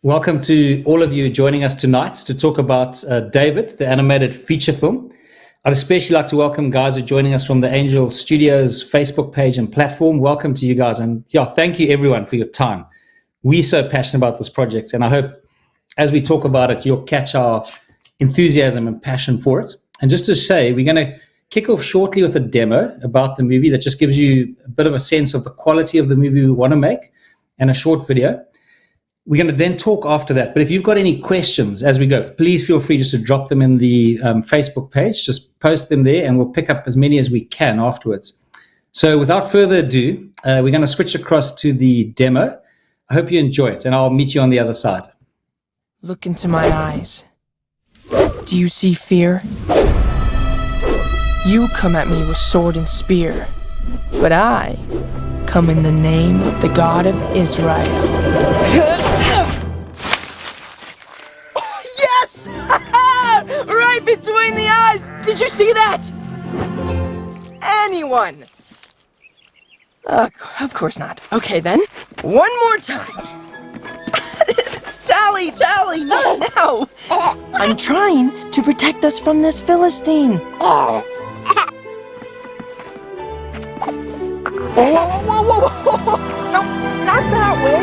Welcome to all of you joining us tonight to talk about David, the animated feature film. I'd especially like to welcome guys who are joining us from the Angel Studios Facebook page and platform. Welcome to you guys. And thank you everyone for your time. We're so passionate about this project, and I hope as we talk about it, you'll catch our enthusiasm and passion for it. And just to say, we're going to kick off shortly with a demo about the movie that just gives you a bit of a sense of the quality of the movie we want to make, and a short video. We're going to then talk after that. But if you've got any questions as we go, please feel free just to drop them in the Facebook page. Just post them there and we'll pick up as many as we can afterwards. So without further ado, we're going to switch across to the demo. I hope you enjoy it, and I'll meet you on the other side. Look into my eyes. Do you see fear? You come at me with sword and spear, but I come in the name of the God of Israel. Yes! Right between the eyes! Did you see that? Anyone? Of course not. Okay then, one more time. Tally, no! I'm trying to protect us from this Philistine. Whoa! No, not that way.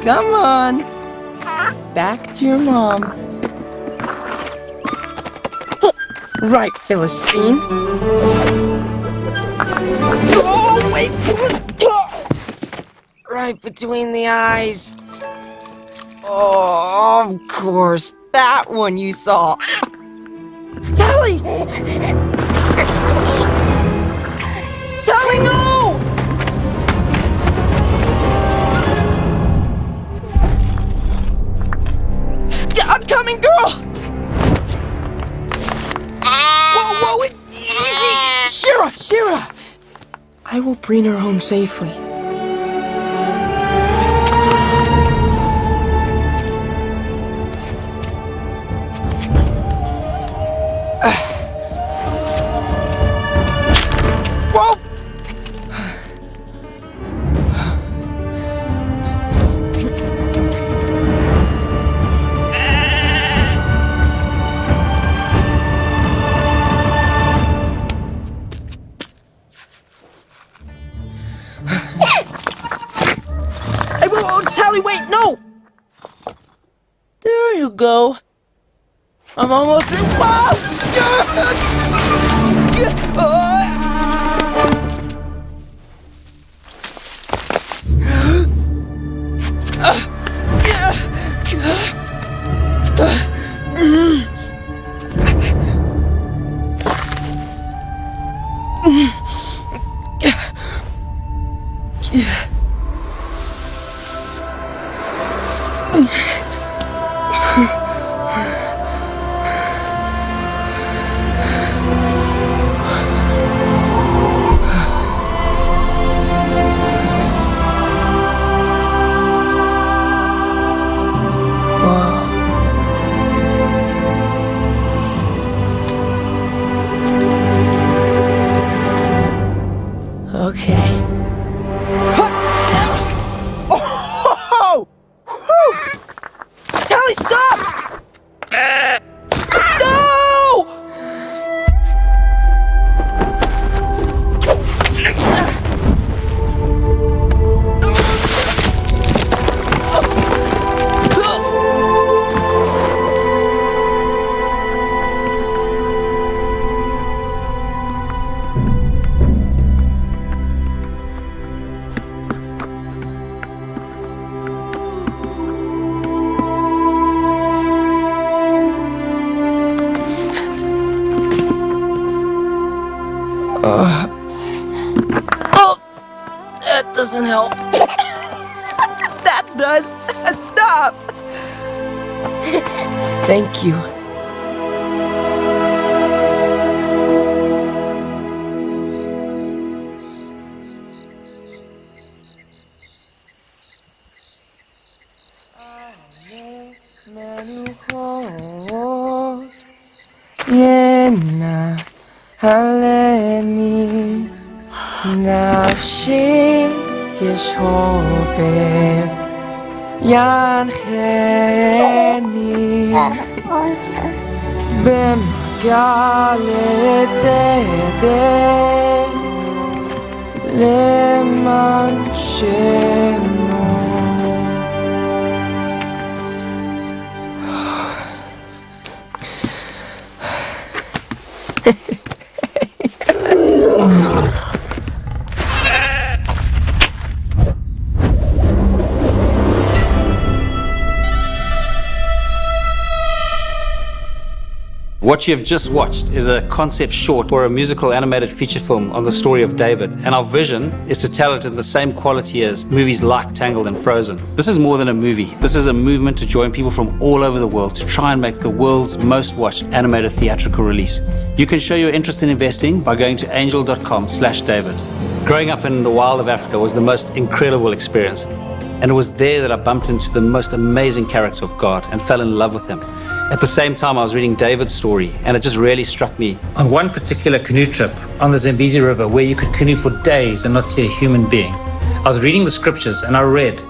Come on. Back to your mom. Right, Philistine. Oh, wait. Right between the eyes. Oh, of course. That one you saw. Tally! Tally, no! I'm coming, girl! Whoa, easy! Shira! I will bring her home safely. Wait, no! There you go. I'm almost through. Okay. Oh! Tally, stop! No! That doesn't help. That does. Stop. Thank you. Haleni nafshi geschhoben, Jan Cheni, Bim Galet Zedek, Leman Shemo. What you have just watched is a concept short or a musical animated feature film on the story of David, and our vision is to tell it in the same quality as movies like Tangled and Frozen. This is more than a movie. This is a movement to join people from all over the world to try and make the world's most watched animated theatrical release. You can show your interest in investing by going to angel.com/David. Growing up in the wild of Africa was the most incredible experience, and it was there that I bumped into the most amazing character of God and fell in love with him. At the same time, I was reading David's story, and it just really struck me. On one particular canoe trip on the Zambezi River, where you could canoe for days and not see a human being, I was reading the scriptures and I read,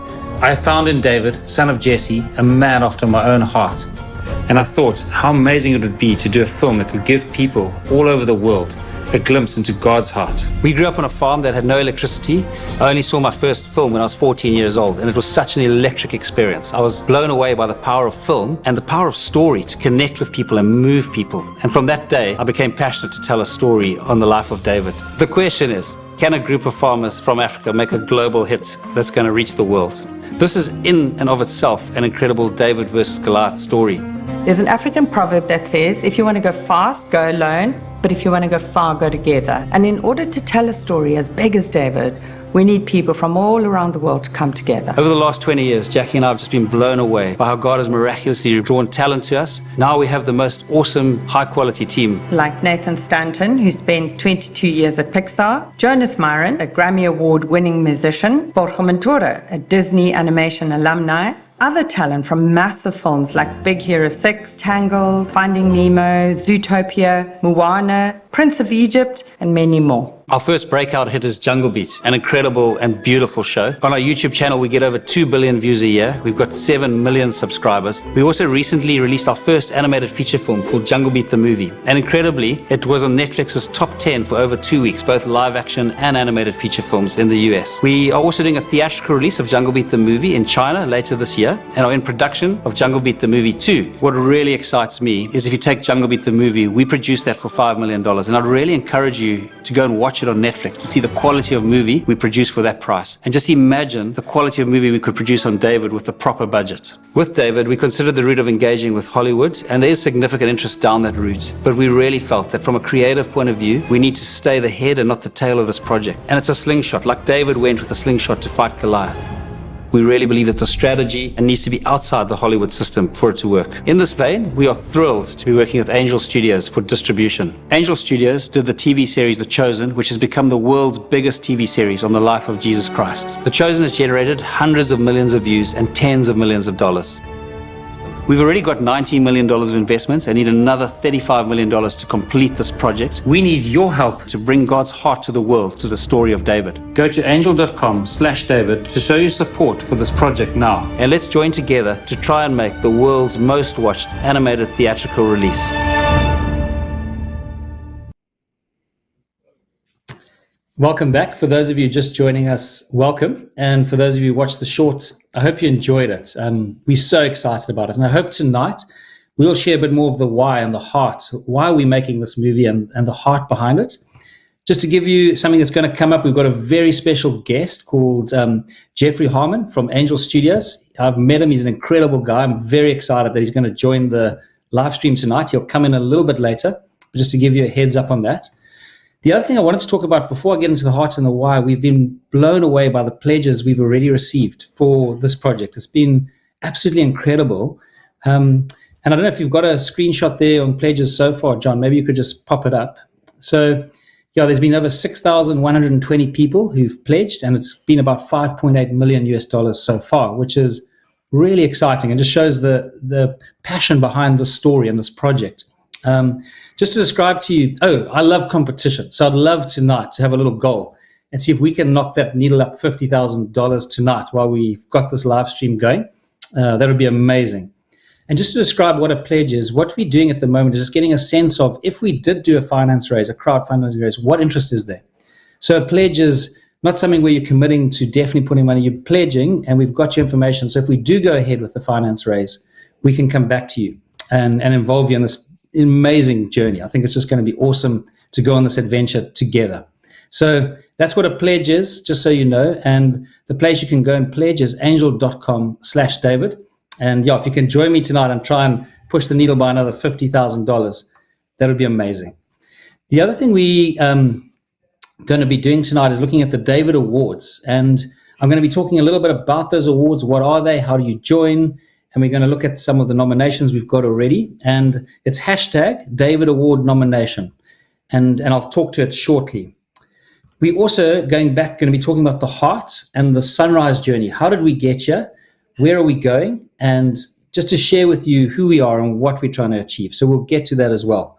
"I found in David, son of Jesse, a man after my own heart." And I thought how amazing it would be to do a film that could give people all over the world a glimpse into God's heart. We grew up on a farm that had no electricity. I only saw my first film when I was 14 years old, and it was such an electric experience. I was blown away by the power of film and the power of story to connect with people and move people. And from that day, I became passionate to tell a story on the life of David. The question is, can a group of farmers from Africa make a global hit that's going to reach the world? This is in and of itself an incredible David versus Goliath story. There's an African proverb that says, if you want to go fast, go alone, but if you want to go far, go together. And in order to tell a story as big as David, we need people from all around the world to come together. Over the last 20 years, Jackie and I have just been blown away by how God has miraculously drawn talent to us. Now we have the most awesome, high-quality team. Like Nathan Stanton, who spent 22 years at Pixar, Jonas Myron, a Grammy Award-winning musician, Borja Montoura, a Disney animation alumni, other talent from massive films like Big Hero 6, Tangled, Finding Nemo, Zootopia, Moana, Prince of Egypt, and many more. Our first breakout hit is Jungle Beat, an incredible and beautiful show. On our YouTube channel, we get over 2 billion views a year. We've got 7 million subscribers. We also recently released our first animated feature film called Jungle Beat the Movie. And incredibly, it was on Netflix's top 10 for over 2 weeks, both live action and animated feature films in the US. We are also doing a theatrical release of Jungle Beat the Movie in China later this year, and are in production of Jungle Beat the Movie 2. What really excites me is if you take Jungle Beat the Movie, we produced that for $5 million. And I'd really encourage you to go and watch it on Netflix to see the quality of movie we produce for that price. And just imagine the quality of movie we could produce on David with the proper budget. With David, we considered the route of engaging with Hollywood, and there is significant interest down that route. But we really felt that from a creative point of view, we need to stay the head and not the tail of this project. And it's a slingshot, like David went with a slingshot to fight Goliath. We really believe that the strategy needs to be outside the Hollywood system for it to work. In this vein, we are thrilled to be working with Angel Studios for distribution. Angel Studios did the TV series The Chosen, which has become the world's biggest TV series on the life of Jesus Christ. The Chosen has generated hundreds of millions of views and tens of millions of dollars. We've already got $19 million of investments and need another $35 million to complete this project. We need your help to bring God's heart to the world through the story of David. Go to angel.com/David to show your support for this project now. And let's join together to try and make the world's most watched animated theatrical release. Welcome back. For those of you just joining us, welcome. And for those of you who watched the short, I hope you enjoyed it. We're so excited about it. And I hope tonight we'll share a bit more of the why and the heart. Why are we making this movie and the heart behind it? Just to give you something that's going to come up, we've got a very special guest called Jeff Harmon from Angel Studios. I've met him. He's an incredible guy. I'm very excited that he's going to join the live stream tonight. He'll come in a little bit later, but just to give you a heads up on that. The other thing I wanted to talk about before I get into the heart and the why, we've been blown away by the pledges we've already received for this project. It's been absolutely incredible. And I don't know if you've got a screenshot there on pledges so far, John. Maybe you could just pop it up. So, yeah, there's been over 6,120 people who've pledged, and it's been about $5.8 million US so far, which is really exciting and just shows the passion behind this story and this project. Just to describe to you, I love competition. So I'd love tonight to have a little goal. and see if we can knock that needle up $50,000 tonight while we've got this live stream going. That would be amazing. And just to describe what a pledge is, what we're doing at the moment is just getting a sense of, if we did do a finance raise, a crowd financing raise, what interest is there? So a pledge is not something where you're committing to definitely putting money. You're pledging, and we've got your information. So if we do go ahead with the finance raise, we can come back to you and involve you in this amazing journey. I think it's just going to be awesome to go on this adventure together. So that's what a pledge is, just so you know. And the place you can go and pledge is angel.com/David. And yeah, if you can join me tonight and try and push the needle by another $50,000, that would be amazing. The other thing we going to be doing tonight is looking at the David Awards. And I'm going to be talking a little bit about those awards. What are they? How do you join? And we're going to look at some of the nominations we've got already. And it's #David Award nomination. And I'll talk to it shortly. We also, going to be talking about the heart and the sunrise journey. How did we get here? Where are we going? And just to share with you who we are and what we're trying to achieve. So we'll get to that as well.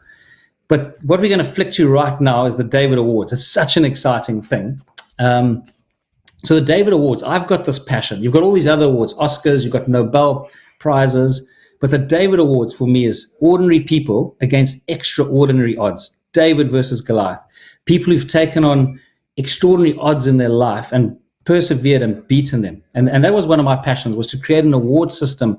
But what we're going to flick to right now is the David Awards. It's such an exciting thing. So the David Awards, I've got this passion. You've got all these other awards, Oscars, you've got Nobel Prizes. But the David Awards for me is ordinary people against extraordinary odds. David versus Goliath. People who've taken on extraordinary odds in their life and persevered and beaten them. And that was one of my passions, was to create an award system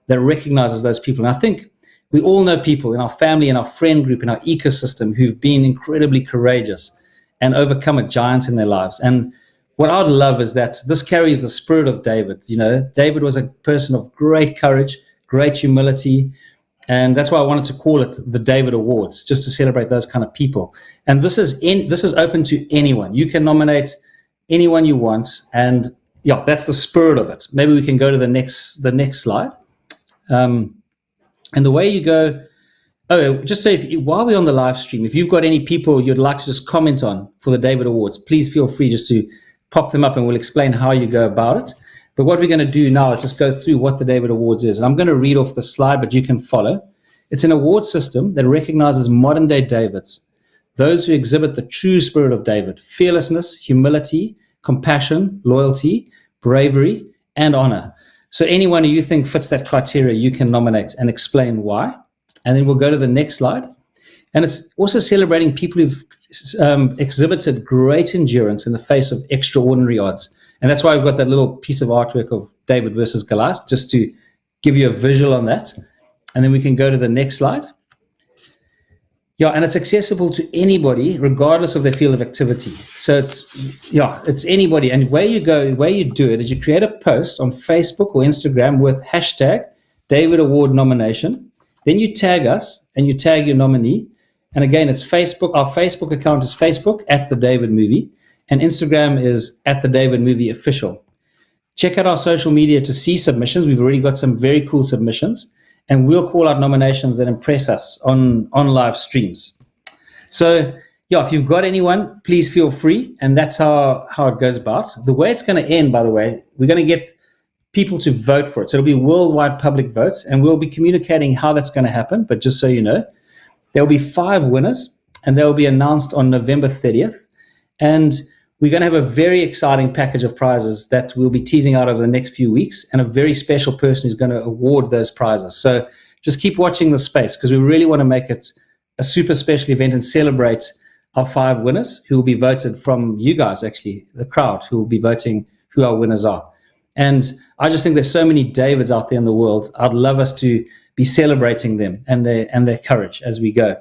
that recognizes those people. And I think we all know people in our family, in our friend group, in our ecosystem who've been incredibly courageous and overcome a giant in their lives. And what I'd love is that this carries the spirit of David. You know, David was a person of great courage, great humility. And that's why I wanted to call it the David Awards, just to celebrate those kind of people. And this is open to anyone. You can nominate anyone you want, and yeah, that's the spirit of it. Maybe we can go to the next slide. And the way you go, just say, while we're on the live stream, if you've got any people you'd like to just comment on for the David Awards, please feel free just to pop them up and we'll explain how you go about it. But what we're going to do now is just go through what the David Awards is. And I'm going to read off the slide, but you can follow. It's an award system that recognizes modern day Davids, those who exhibit the true spirit of David: fearlessness, humility, compassion, loyalty, bravery, and honor. So anyone who you think fits that criteria, you can nominate and explain why. And then we'll go to the next slide. And it's also celebrating people who've exhibited great endurance in the face of extraordinary odds. And that's why I've got that little piece of artwork of David versus Goliath, just to give you a visual on that. And then we can go to the next slide. Yeah, and it's accessible to anybody, regardless of their field of activity. So it's anybody. And where you do it is you create a post on Facebook or Instagram with #David Award nomination. Then you tag us and you tag your nominee. And again, it's Facebook. Our Facebook account is Facebook @TheDavidMovie. And Instagram is @TheDavidMovieOfficial. Check out our social media to see submissions. We've already got some very cool submissions. And we'll call out nominations that impress us on live streams. So, yeah, if you've got anyone, please feel free. And that's how it goes about. The way it's going to end, by the way, we're going to get people to vote for it. So it'll be worldwide public votes. And we'll be communicating how that's going to happen. But just so you know, there'll be 5 winners. And they'll be announced on November 30th. And we're going to have a very exciting package of prizes that we'll be teasing out over the next few weeks, and a very special person who's going to award those prizes. So just keep watching the space, because we really want to make it a super special event and celebrate our 5 winners who will be voted from you guys, actually, the crowd, who will be voting who our winners are. And I just think there's so many Davids out there in the world. I'd love us to be celebrating them and their courage as we go.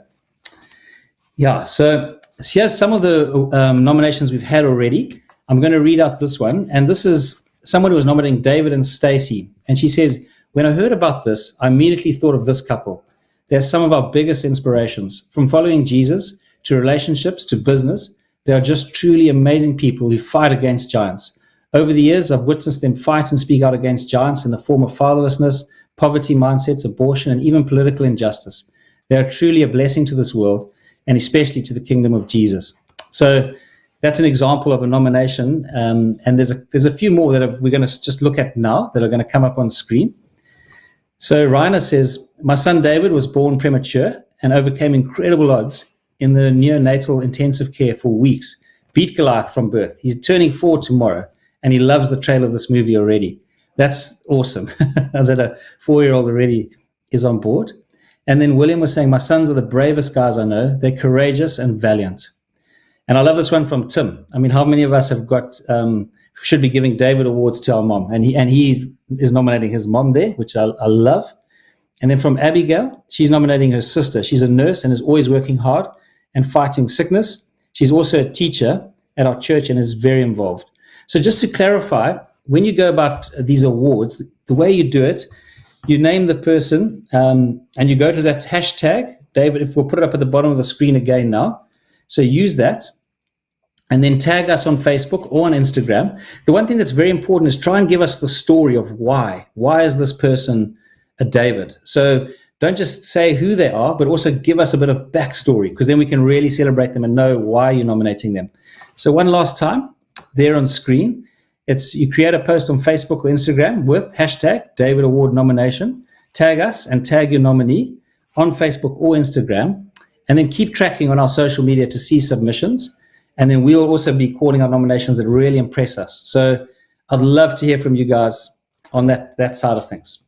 Yeah, so here's some of the nominations we've had already. I'm going to read out this one. And this is someone who was nominating David and Stacy. And she said, "When I heard about this, I immediately thought of this couple. They're some of our biggest inspirations. From following Jesus to relationships to business, they are just truly amazing people who fight against giants. Over the years, I've witnessed them fight and speak out against giants in the form of fatherlessness, poverty mindsets, abortion, and even political injustice. They are truly a blessing to this world, and especially to the kingdom of Jesus." So that's an example of a nomination. And there's a few more that we're going to just look at now that are going to come up on screen. So Raina says, "My son David was born premature and overcame incredible odds in the neonatal intensive care for weeks beat Goliath from birth. He's turning 4 tomorrow, and he loves the trailer of this movie already. That's awesome that a 4-year-old already is on board. And then William was saying, my sons are the bravest guys I know. They're courageous and valiant. And I love this one from Tim. I mean, how many of us have got, should be giving David awards to our mom? And he is nominating his mom there, which I love. And then from Abigail, she's nominating her sister. She's a nurse and is always working hard and fighting sickness. She's also a teacher at our church and is very involved. So just to clarify, when you go about these awards, the way you do it, you name the person and you go to that hashtag. David, if we'll put it up at the bottom of the screen again now. So use that and then tag us on Facebook or on Instagram. The one thing that's very important is try and give us the story of why. Why is this person a David? So don't just say who they are, but also give us a bit of backstory, because then we can really celebrate them and know why you're nominating them. So one last time, there on screen, you create a post on Facebook or Instagram with hashtag David Award nomination, tag us and tag your nominee on Facebook or Instagram, and then keep tracking on our social media to see submissions. And then we'll also be calling out nominations that really impress us. So I'd love to hear from you guys on that side of things.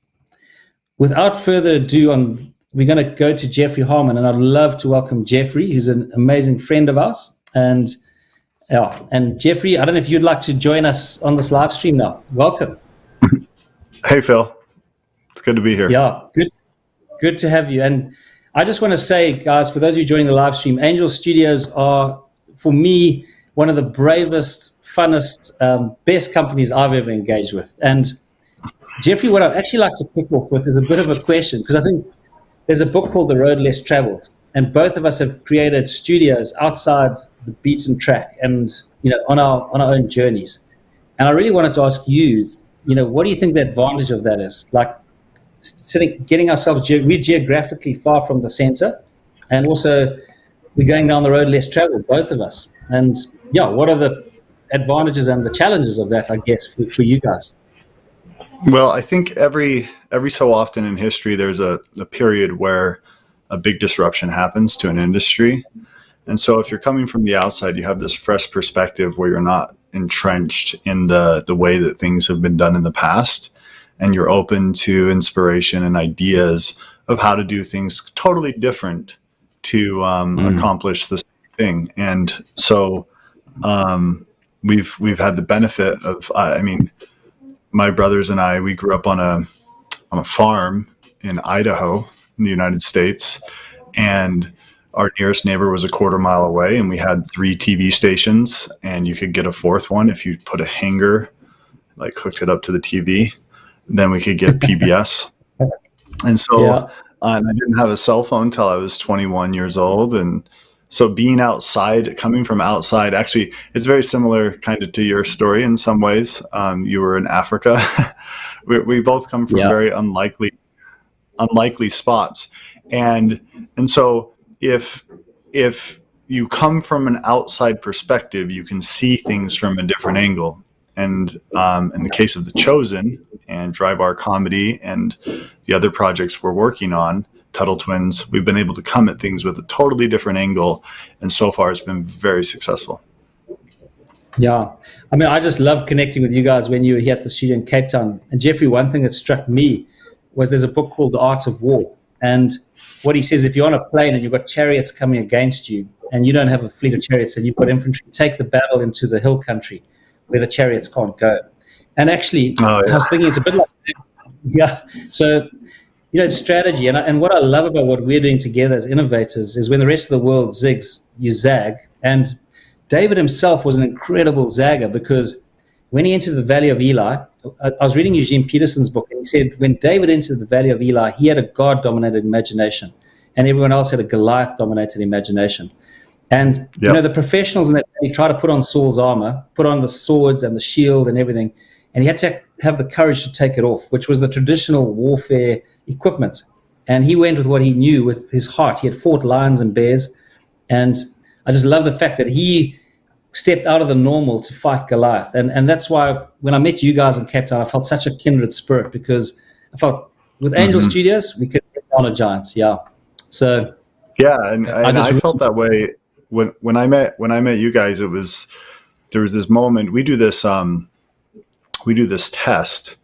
Without further ado, we're going to go to Jeffrey Harmon, and I'd love to welcome Jeffrey, who's an amazing friend of ours. And Jeffrey, I don't know if you'd like to join us on this live stream now. Welcome. Hey, Phil. It's good to be here. Yeah, good to have you. And I just want to say, guys, for those of you joining the live stream, Angel Studios are, for me, one of the bravest, funnest, best companies I've ever engaged with. And Jeffrey, what I'd actually like to kick off with is a bit of a question, because I think there's a book called The Road Less Traveled, and both of us have created studios outside the beaten track and, on our own journeys. And I really wanted to ask you, what do you think the advantage of that is? Like, getting ourselves, we're geographically far from the center, and also we're going down the road less traveled, both of us. And what are the advantages and the challenges of that, I guess, for you guys? Well, I think every so often in history, there's a period where a big disruption happens to an industry. And so if you're coming from the outside, you have this fresh perspective where you're not entrenched in the way that things have been done in the past. And you're open to inspiration and ideas of how to do things totally different to accomplish the same thing. And so we've had the benefit of, my brothers and I, we grew up on a farm in Idaho in the United States, and our nearest neighbor was a quarter mile away, and we had 3 TV stations, and you could get a 4th one if you put a hanger, like hooked it up to the TV. Then we could get PBS. And so I didn't have a cell phone till I was 21 years old. And so being outside, coming from outside, actually, it's very similar kind of to your story in some ways. You were in Africa. we both come from very unlikely spots. And so if you come from an outside perspective, you can see things from a different angle. And in the case of The Chosen and Dry Bar Comedy and the other projects we're working on, Tuttle Twins, we've been able to come at things with a totally different angle. And so far, it's been very successful. Yeah. I just love connecting with you guys when you were here at the studio in Cape Town. And Jeffrey, one thing that struck me was there's a book called The Art of War. And what he says, if you're on a plane and you've got chariots coming against you and you don't have a fleet of chariots and you've got infantry, take the battle into the hill country where the chariots can't go. And actually, I was thinking it's a bit like, so, it's strategy. And what I love about what we're doing together as innovators is when the rest of the world zigs, you zag. And David himself was an incredible zagger, because when he entered the Valley of Eli, I was reading Eugene Peterson's book, and he said when David entered the Valley of Eli, he had a God-dominated imagination, and everyone else had a Goliath-dominated imagination. And, the professionals in that valley try to put on Saul's armor, put on the swords and the shield and everything, and he had to have the courage to take it off, which was the traditional warfare equipment. And he went with what he knew with his heart. He had fought lions and bears, and I just love the fact that he stepped out of the normal to fight Goliath. And that's why when I met you guys in Cape Town, I felt such a kindred spirit, because I felt with Angel Studios, we could get on a giants. Yeah. So and I felt that way when I met you guys, there was this moment. We do this test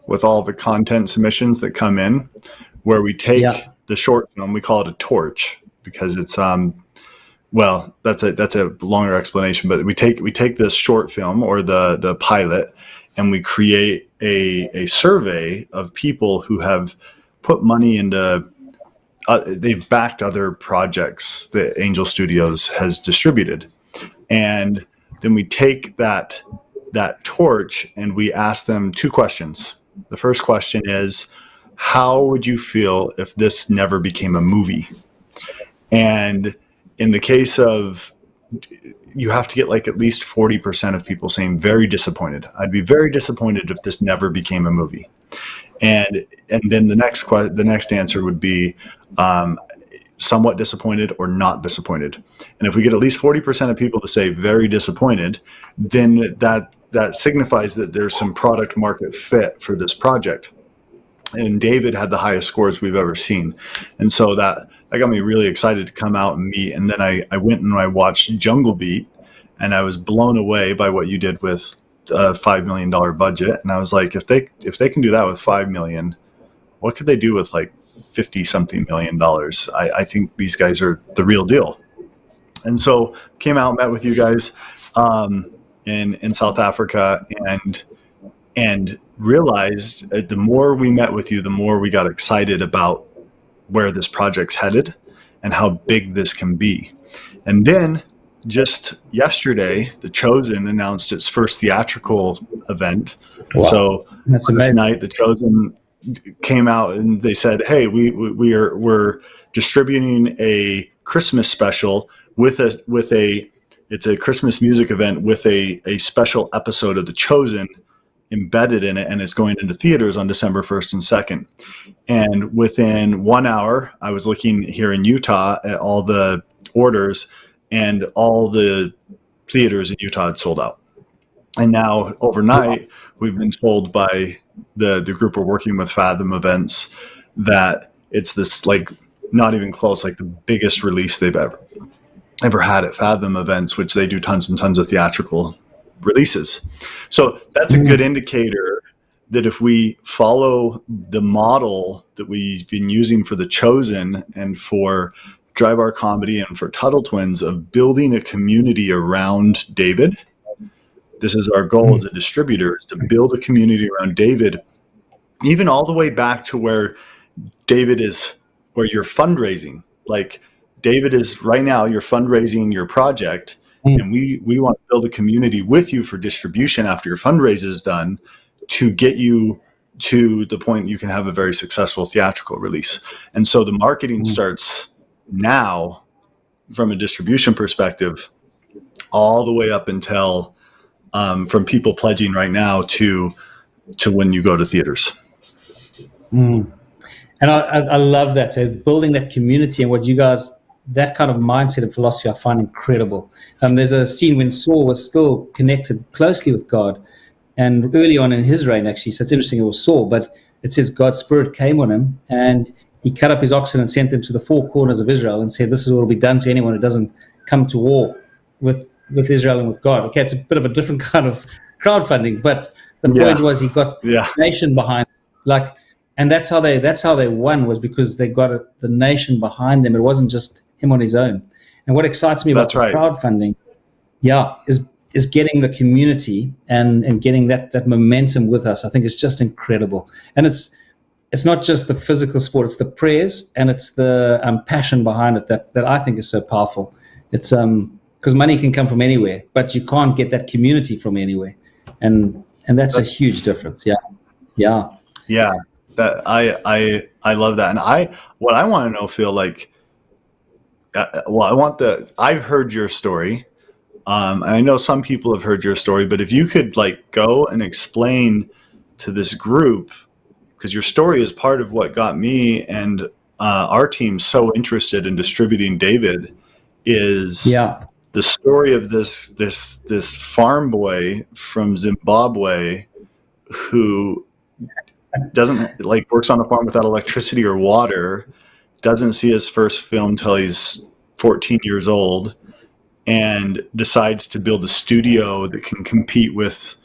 with all the content submissions that come in, where we take the short film. We call it a torch because it's well, that's a longer explanation, but we take this short film or the pilot, and we create a survey of people who have put money into they've backed other projects that Angel Studios has distributed. And then we take that torch and we ask them two questions. The first question is, how would you feel if this never became a movie? And in the case of, you have to get like at least 40% of people saying very disappointed. I'd be very disappointed if this never became a movie. And then the next answer would be somewhat disappointed or not disappointed. And if we get at least 40% of people to say very disappointed, then that signifies that there's some product market fit for this project. And David had the highest scores we've ever seen. And so that got me really excited to come out and meet. And then I went and I watched Jungle Beat, and I was blown away by what you did with a $5 million budget. And I was like, if they can do that with $5 million, what could they do with like 50 something $million? I think these guys are the real deal. And so came out, met with you guys in South Africa, and realized the more we met with you, the more we got excited about where this project's headed and how big this can be. And then just yesterday, The Chosen announced its first theatrical event. Wow. So this night, The Chosen came out and they said, "Hey, we're distributing a Christmas special with a it's a Christmas music event with a special episode of The Chosen embedded in it, and it's going into theaters on December 1st and 2nd." And within 1 hour, I was looking here in Utah at all the orders, and all the theaters in Utah had sold out. And now overnight, we've been told by the group we're working with, Fathom Events, that it's this, like, not even close, like the biggest release they've ever had at Fathom Events, which they do tons and tons of theatrical releases. So that's a good indicator that if we follow the model that we've been using for The Chosen and for Dry Bar Comedy and for Tuttle Twins of building a community around David, this is our goal as a distributor, is to build a community around David, even all the way back to where David is, where you're fundraising. Like David is right now, you're fundraising your project, and we want to build a community with you for distribution after your fundraise is done to get you to the point you can have a very successful theatrical release. And so the marketing starts now from a distribution perspective, all the way up until from people pledging right now to when you go to theaters. And I love that. So building that community and what you guys, that kind of mindset and philosophy I find incredible. There's a scene when Saul was still connected closely with God, and early on in his reign, actually, so it's interesting it was Saul, but it says God's Spirit came on him, and he cut up his oxen and sent them to the four corners of Israel and said, "This is what will be done to anyone who doesn't come to war with Israel and with God." Okay, it's a bit of a different kind of crowdfunding, but the point was he got the nation behind, like, and that's how they won, was because they got the nation behind them. It wasn't just him on his own. And what excites me about crowdfunding, is getting the community and getting that momentum with us. I think it's just incredible. And it's not just the physical sport, it's the prayers and it's the passion behind it that I think is so powerful. It's because money can come from anywhere, but you can't get that community from anywhere. And that's a huge difference. Yeah. That I love that. And what I want to know, Phil, like, I've heard your story. And I know some people have heard your story, but if you could like go and explain to this group, because your story is part of what got me and our team so interested in distributing David, is the story of this farm boy from Zimbabwe who doesn't works on a farm without electricity or water, doesn't see his first film till he's 14 years old, and decides to build a studio that can compete with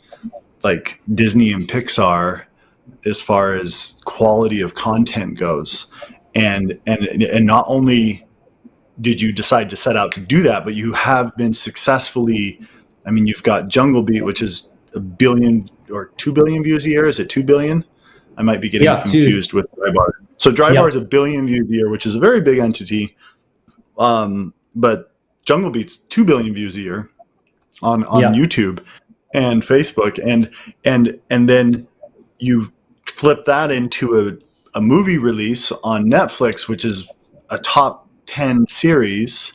like Disney and Pixar as far as quality of content goes. And not only did you decide to set out to do that, but you have been successfully, I mean, you've got Jungle Beat, which is 1 billion or 2 billion views a year. Is it 2 billion? I might be getting confused with Dry Bar. So Dry Bar is 1 billion views a year, which is a very big entity. But Jungle Beat's 2 billion views a year on YouTube and Facebook. And then you flip that into a movie release on Netflix, which is a top 10 series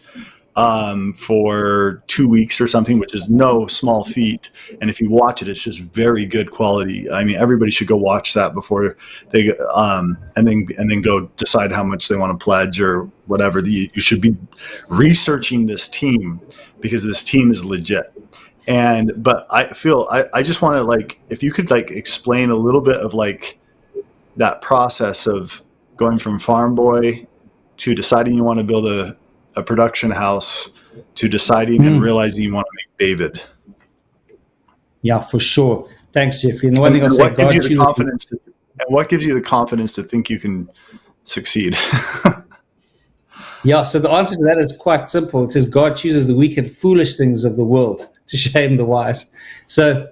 for 2 weeks or something, which is no small feat. And if you watch it, it's just very good quality. I mean, everybody should go watch that before they and then go decide how much they want to pledge or whatever. You should be researching this team because this team is legit. But I feel I just want to, like, if you could like explain a little bit of like that process of going from farm boy to deciding you want to build a production house to deciding and realizing you want to make David. Yeah, for sure. Thanks, Jeffrey. And the one thing I'll say, what gives you the confidence to think you can succeed? Yeah, so the answer to that is quite simple. It says God chooses the weak and foolish things of the world to shame the wise. So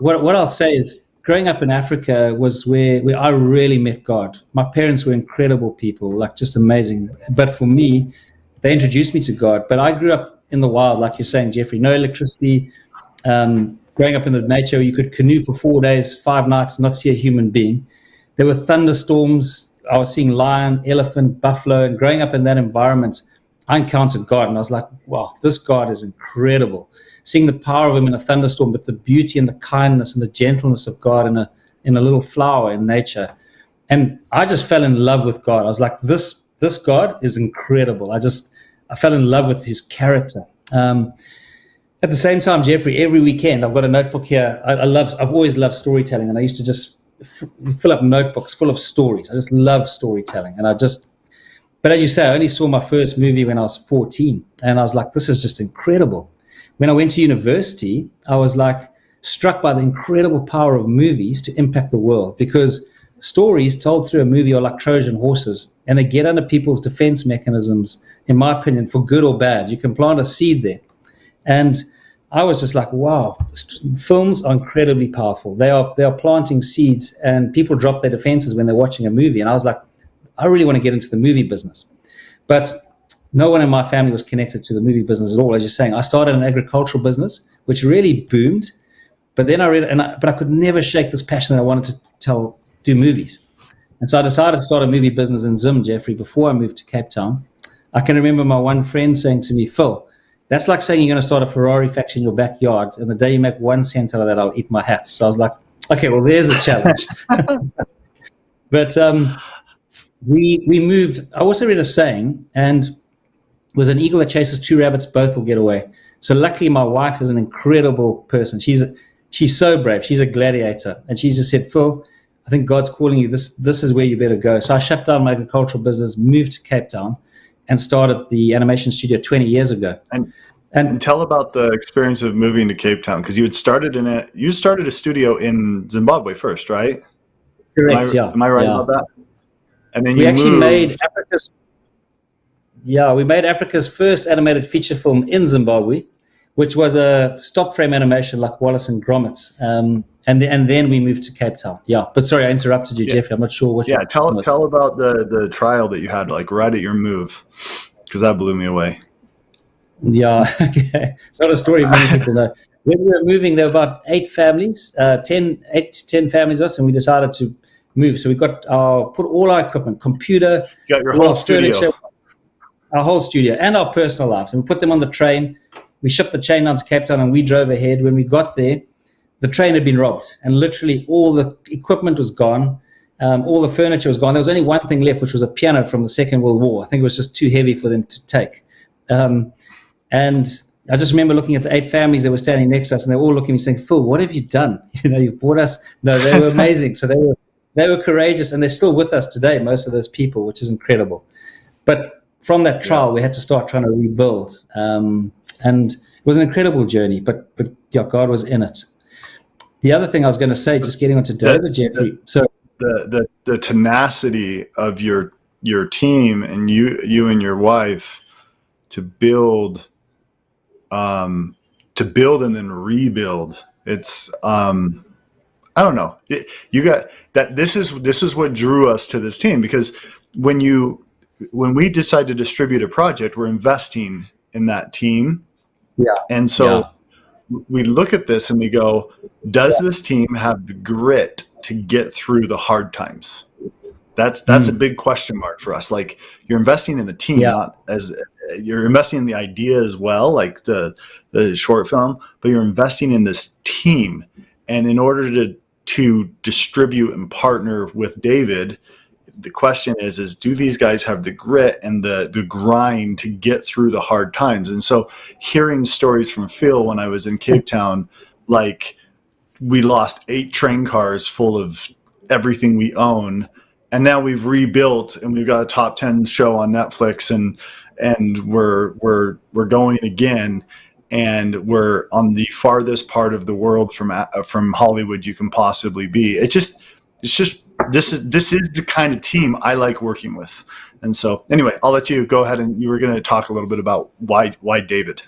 what I'll say is, growing up in Africa was where I really met God. My parents were incredible people, like just amazing. But for me, they introduced me to God. But I grew up in the wild, like you're saying, Jeffrey. No electricity. Growing up in the nature, you could canoe for 4 days, 5 nights, not see a human being. There were thunderstorms. I was seeing lion, elephant, buffalo. And growing up in that environment, I encountered God. And I was like, wow, this God is incredible. Seeing the power of him in a thunderstorm, but the beauty and the kindness and the gentleness of God in a little flower in nature. And I just fell in love with God. I was like, this God is incredible. I fell in love with his character. At the same time, Jeffrey, every weekend, I've got a notebook here. I've always loved storytelling, and I used to just fill up notebooks full of stories. I just love storytelling. But as you say, I only saw my first movie when I was 14, and I was like, this is just incredible. When I went to university, I was like struck by the incredible power of movies to impact the world, because stories told through a movie are like Trojan horses, and they get under people's defense mechanisms, in my opinion, for good or bad. You can plant a seed there. And I was just like, wow, films are incredibly powerful. They are planting seeds, and people drop their defenses when they're watching a movie. And I was like, I really want to get into the movie business. But no one in my family was connected to the movie business at all. As you're saying, I started an agricultural business, which really boomed. But then I read, but I could never shake this passion that I wanted to do movies. And so I decided to start a movie business in Zim, Jeffrey, before I moved to Cape Town. I can remember my one friend saying to me, Phil, that's like saying you're going to start a Ferrari factory in your backyard, and the day you make 1 cent out of that, I'll eat my hat. So I was like, okay, well, there's a challenge. But we moved. I also read a saying, and it was an eagle that chases 2 rabbits, both will get away. So luckily, my wife is an incredible person. She's so brave. She's a gladiator. And she just said, Phil, I think God's calling you. This is where you better go. So I shut down my agricultural business, moved to Cape Town, and started the animation studio 20 years ago. And tell about the experience of moving to Cape Town, because you started a studio in Zimbabwe first, right? Correct. Am I right about that? And then we made Africa's first animated feature film in Zimbabwe, which was a stop frame animation like Wallace and Gromit. And then we moved to Cape Town. Yeah, but sorry, I interrupted you, Jeffrey. I'm not sure what. Yeah, tell about the trial that you had, like right at your move, because that blew me away. Yeah, okay. It's not a story many people know. When we were moving, there were about 8 families, 8 to 10 families us, and we decided to move. So we put all our equipment, computer, you got your whole studio, furniture, our whole studio, and our personal lives, and we put them on the train. We shipped the chain down to Cape Town, and we drove ahead. When we got there, the train had been robbed, and literally all the equipment was gone. All the furniture was gone. There was only one thing left, which was a piano from the Second World War. I think it was just too heavy for them to take. And I just remember looking at the 8 families that were standing next to us, and they were all looking at me saying, Phil, what have you done? You've brought us. No, they were amazing. So they were courageous, and they're still with us today, most of those people, which is incredible. But from that trial, we had to start trying to rebuild. And it was an incredible journey, but yeah, God was in it. The other thing I was going to say, just getting onto David, Jeffrey. So the tenacity of your team and you and your wife to build and then rebuild. It's I don't know. You got that. This is what drew us to this team, because when we decide to distribute a project, we're investing in that team. Yeah. And so we look at this and we go, does this team have the grit to get through the hard times? That's a big question mark for us. Like, you're investing in the team, not as you're investing in the idea as well, like the short film, but you're investing in this team. And in order to distribute and partner with David, the question is do these guys have the grit and the grind to get through the hard times? And so hearing stories from Phil when I was in Cape Town, like, we lost 8 train cars full of everything we own, and now we've rebuilt and we've got a top 10 show on Netflix, and we're going again, and we're on the farthest part of the world from Hollywood you can possibly be. It's just this is the kind of team I like working with. And so anyway, I'll let you go ahead, and you were going to talk a little bit about why David.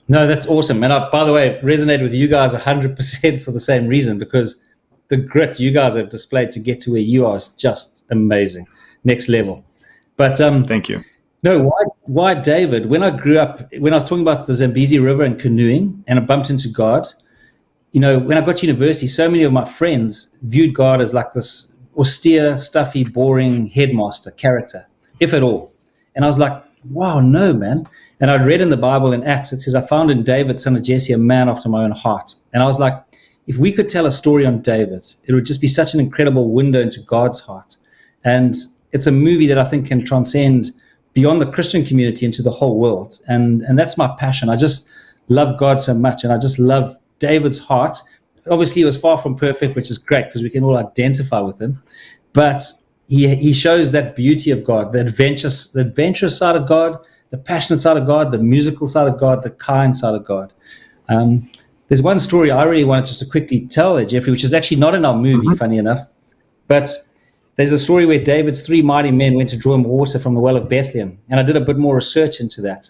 No, that's awesome. And by the way, resonate with you guys 100% for the same reason, because the grit you guys have displayed to get to where you are is just amazing, next level. But thank you. No, why David? When I grew up, when I was talking about the Zambezi River and canoeing, and I bumped into God, when I got to university, so many of my friends viewed God as like this austere, stuffy, boring headmaster character, if at all. And I was like, wow, no, man. And I'd read in the Bible in Acts, it says, I found in David, son of Jesse, a man after my own heart. And I was like, if we could tell a story on David, it would just be such an incredible window into God's heart. And it's a movie that I think can transcend beyond the Christian community into the whole world. And that's my passion. I just love God so much, and I just love David's heart. Obviously, he was far from perfect, which is great because we can all identify with him. But he shows that beauty of God, the adventurous side of God, the passionate side of God, the musical side of God, the kind side of God. There's one story I really wanted just to quickly tell, Jeffrey, which is actually not in our movie, funny enough. But there's a story where David's 3 mighty men went to draw him water from the well of Bethlehem. And I did a bit more research into that.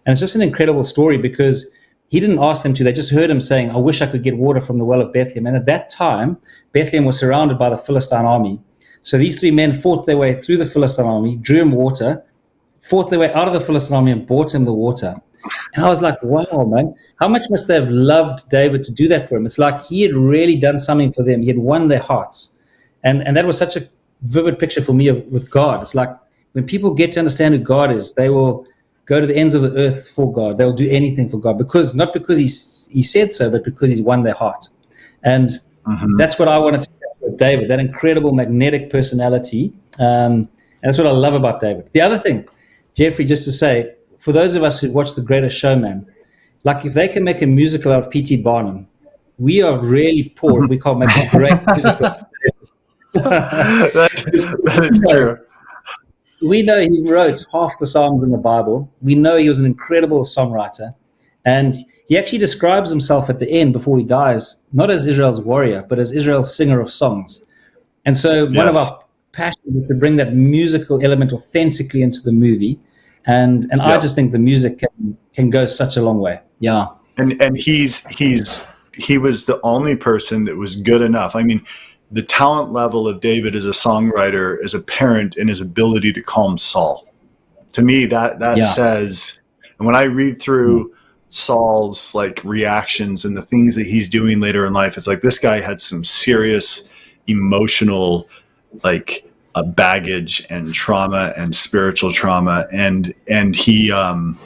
And it's just an incredible story because he didn't ask them to. They just heard him saying, I wish I could get water from the well of Bethlehem. And at that time, Bethlehem was surrounded by the Philistine army. So these 3 men fought their way through the Philistine army, drew him water, fought their way out of the Philistine army and brought him the water. And I was like, wow, man, how much must they have loved David to do that for him? It's like he had really done something for them. He had won their hearts. And that was such a vivid picture for me with God. It's like when people get to understand who God is, they will go to the ends of the earth for God. They'll do anything for God, not because he said so, but because he's won their heart. And that's what I wanted to do with David, that incredible magnetic personality. And that's what I love about David. The other thing, Jeffrey, just to say, for those of us who watch The Greatest Showman, like if they can make a musical out of P.T. Barnum, we are really poor if we can't make a great musical. that is true. We know he wrote half the Psalms in the Bible. We know he was an incredible songwriter. And he actually describes himself at the end before he dies, not as Israel's warrior, but as Israel's singer of songs. And so one of our passions is to bring that musical element authentically into the movie. And I just think the music can go such a long way. Yeah. And he was the only person that was good enough. I mean, the talent level of David as a songwriter is apparent in his ability to calm Saul. To me, that says, and when I read through Saul's like reactions and the things that he's doing later in life, it's like this guy had some serious emotional baggage and trauma and spiritual trauma, and he and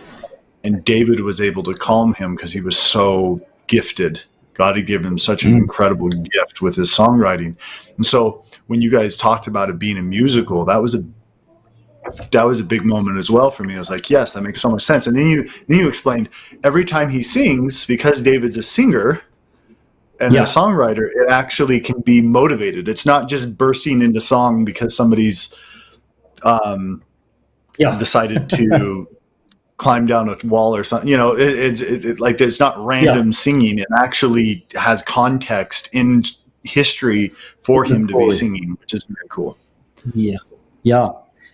David was able to calm him because he was so gifted. God had given him such an incredible gift with his songwriting. And so when you guys talked about it being a musical, that was a big moment as well for me. I was like, yes, that makes so much sense. And then you explained every time he sings, because David's a singer and a songwriter, it actually can be motivated. It's not just bursting into song because somebody's decided to climb down a wall or something. Like it's not random singing. It actually has context in history for him to be singing, which is very cool. Yeah,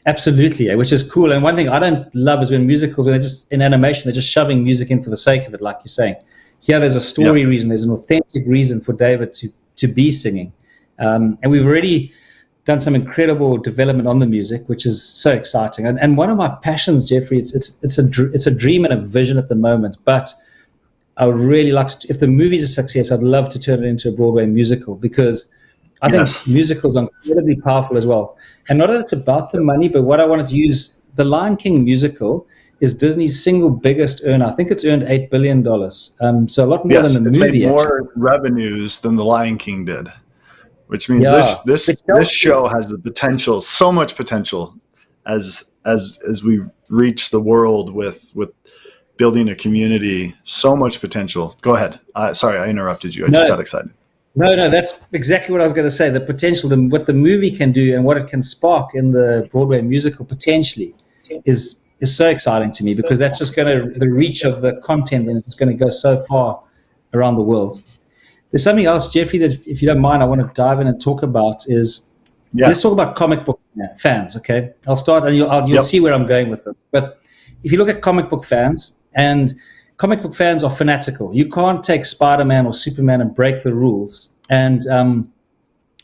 absolutely, which is cool. And one thing I don't love is when musicals, when they're just in animation, they're just shoving music in for the sake of it, like you're saying. Here, there's a story reason, there's an authentic reason for David to be singing. And we've already done some incredible development on the music, which is so exciting. And one of my passions, Jeffrey, it's a dream and a vision at the moment, but I would really like to, if the movie's a success, I'd love to turn it into a Broadway musical, because I think musicals are incredibly powerful as well. And not that it's about the money, but what I wanted to use, the Lion King musical is Disney's single biggest earner. I think it's earned $8 billion. So a lot more than the movie. Made more revenues than the Lion King did, which means this show has the potential, so much potential, as we reach the world with building a community, so much potential. Go ahead. Sorry, I interrupted you. I just got excited. No, that's exactly what I was going to say. The potential, what the movie can do and what it can spark in the Broadway musical potentially is so exciting to me, because that's just the reach of the content, and it's just going to go so far around the world. There's something else, Jeffrey, that if you don't mind, I want to dive in and talk about let's talk about comic book fans, okay? I'll start, and you'll see where I'm going with them. But if you look at comic book fans, and comic book fans are fanatical. You can't take Spider-Man or Superman and break the rules and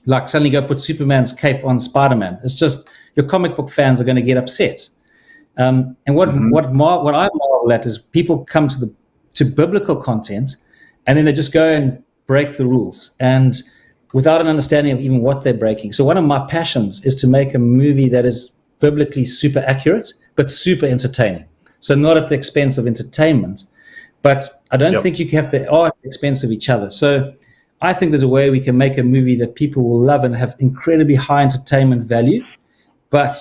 like suddenly go put Superman's cape on Spider-Man. It's just your comic book fans are going to get upset. And what I marvel at is people come to biblical content, and then they just go and break the rules, and without an understanding of even what they're breaking. So one of my passions is to make a movie that is biblically super accurate, but super entertaining. So not at the expense of entertainment, but I don't think you have to are at the expense of each other. So I think there's a way we can make a movie that people will love and have incredibly high entertainment value. But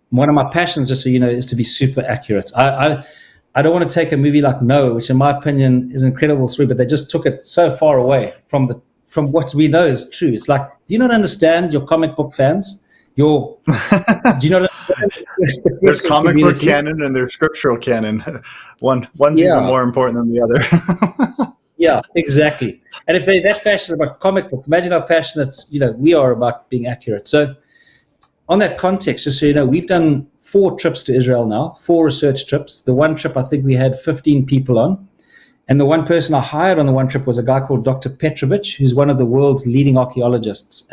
one of my passions, just so you know, is to be super accurate. I don't want to take a movie like Noah, which in my opinion is an incredible story, but they just took it so far away from what we know is true. It's like, do you not understand, your comic book fans? Do you know? There's comic book canon and there's scriptural canon. One's even more important than the other. Yeah, exactly. And if they're that passionate about comic book, imagine how passionate we are about being accurate. So, on that context, just so you know, we've done 4 trips to Israel now, 4 research trips. The one trip I think we had 15 people on, and the one person I hired on the one trip was a guy called Dr. Petrovich, who's one of the world's leading archaeologists.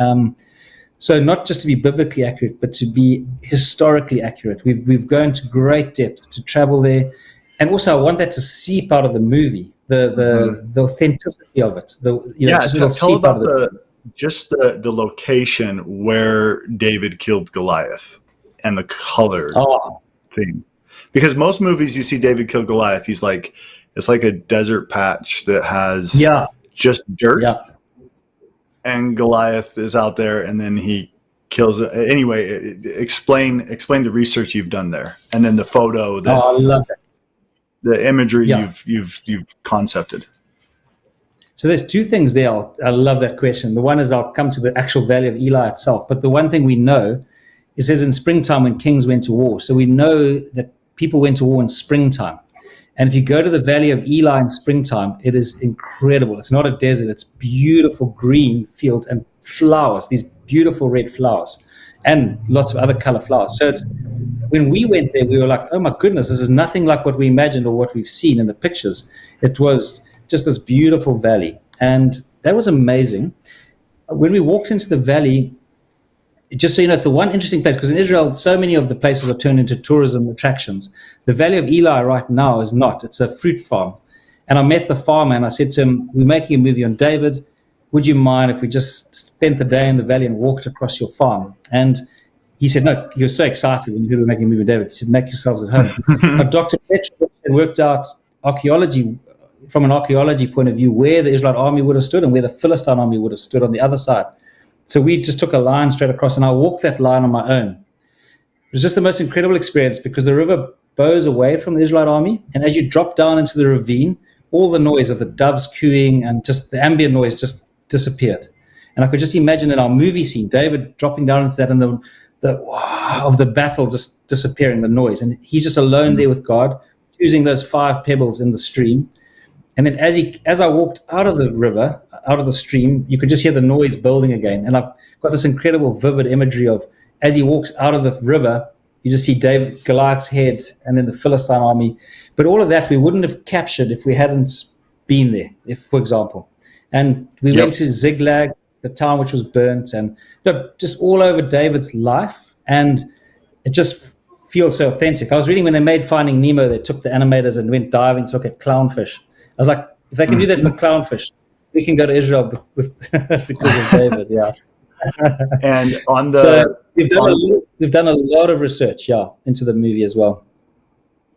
So not just to be biblically accurate, but to be historically accurate. We've gone to great depths to travel there, and also I want that to seep out of the movie, the authenticity of it. Tell about the location where David killed Goliath and the color thing, because most movies you see David kill Goliath, it's like a desert patch that has just dirt. Yeah. And Goliath is out there, and then he kills it. Anyway, explain the research you've done there, and then the photo, I love it. The imagery you've concepted. So there's 2 things there. I love that question. The one is I'll come to the actual Valley of Eli itself, but the one thing we know, it says in springtime when kings went to war. So we know that people went to war in springtime. And if you go to the Valley of Eli in springtime, it is incredible. It's not a desert. It's beautiful green fields and flowers, these beautiful red flowers, and lots of other color flowers. So when we went there, we were like, oh my goodness, this is nothing like what we imagined or what we've seen in the pictures. It was just this beautiful valley. And that was amazing. When we walked into the valley, just so you know, it's the one interesting place, because in Israel, so many of the places are turned into tourism attractions. The Valley of Eli right now is not. It's a fruit farm. And I met the farmer, and I said to him, we're making a movie on David. Would you mind if we just spent the day in the valley and walked across your farm? And he said, no, he was so excited when you heard we were making a movie on David. He said, make yourselves at home. But Dr. Petrovich had worked out archaeology, from an archaeology point of view, where the Israelite army would have stood and where the Philistine army would have stood on the other side. So we just took a line straight across, and I walked that line on my own. It was just the most incredible experience, because the river bows away from the Israelite army, and as you drop down into the ravine, all the noise of the doves cooing and just the ambient noise just disappeared. And I could just imagine in our movie scene, David dropping down into that, and the wow of the battle just disappearing, the noise. And he's just alone there with God, choosing those 5 pebbles in the stream. And then as I walked out of the river, out of the stream, you could just hear the noise building again. And I've got this incredible vivid imagery of, as he walks out of the river, you just see Goliath's head and then the Philistine army. But all of that we wouldn't have captured if we hadn't been there, for example. And we went to Ziklag, the town which was burnt, and just all over David's life. And it just feels so authentic. I was reading when they made Finding Nemo, they took the animators and went diving to look at clownfish. I was like, if they can do that for clownfish, we can go to Israel because of David. Yeah. And on the so we've done a lot of research, into the movie as well.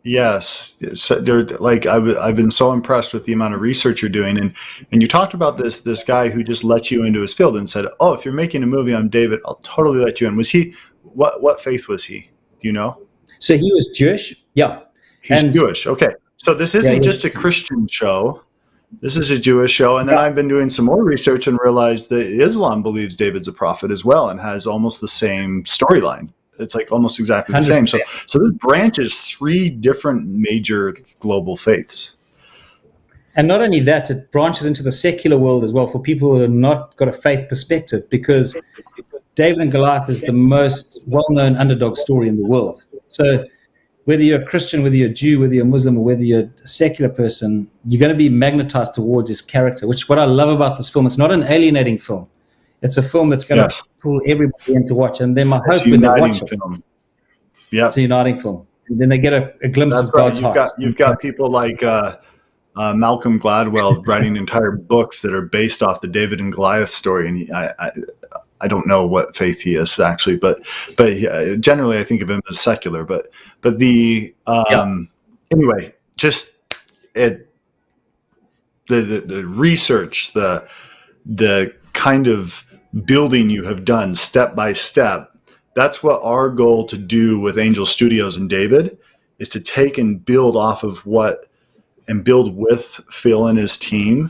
Yes, so I've been so impressed with the amount of research you're doing, and you talked about this guy who just let you into his field and said, "Oh, if you're making a movie on David, I'll totally let you in." Was he what faith was he? Do you know? So he was Jewish. Yeah, he's Jewish. Okay, so this isn't just a Christian show. This is a Jewish show, and then I've been doing some more research and realized that Islam believes David's a prophet as well, and has almost the same storyline. It's like almost exactly the 100%. Same. So this branches 3 different major global faiths. And not only that, it branches into the secular world as well for people who have not got a faith perspective, because David and Goliath is the most well-known underdog story in the world. So whether you're a Christian, whether you're a Jew, whether you're a Muslim, or whether you're a secular person, you're going to be magnetized towards his character, which what I love about this film. It's not an alienating film. It's a film that's going to pull everybody in to watch. And then my hope when they watch film. It's a uniting film. And then they get a glimpse of God's heart. You've got people like Malcolm Gladwell writing entire books that are based off the David and Goliath story. And I don't know what faith he is actually, but generally I think of him as secular. But the anyway, just the research, the kind of building you have done step by step. That's what our goal to do with Angel Studios and David is, to take and build off of and build with Phil and his team,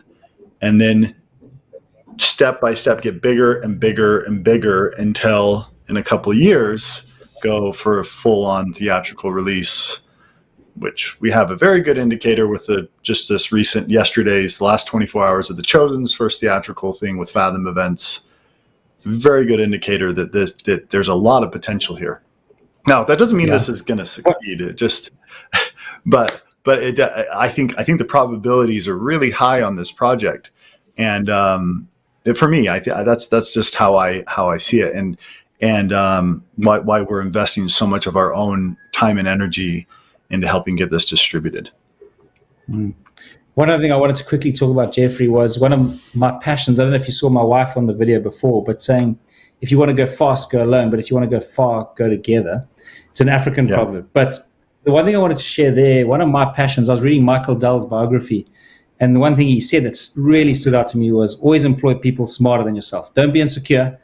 and then step by step get bigger and bigger and bigger until in a couple of years go for a full-on theatrical release, which we have a very good indicator with just this recent the last 24 hours of The Chosen's first theatrical thing with Fathom Events. Very good indicator that there's a lot of potential here. Now, that doesn't mean this is going to succeed. It just, but I think the probabilities are really high on this project, and for me, that's just how I see it, and why we're investing so much of our own time and energy into helping get this distributed. One other thing I wanted to quickly talk about, Jeffrey, was one of my passions. I don't know if you saw my wife on the video before, but saying, if you want to go fast, go alone, but if you want to go far, go together. It's an African proverb. But the one thing I wanted to share there, one of my passions, I was reading Michael Dell's biography, and the one thing he said that really stood out to me was, always employ people smarter than yourself. Don't be insecure.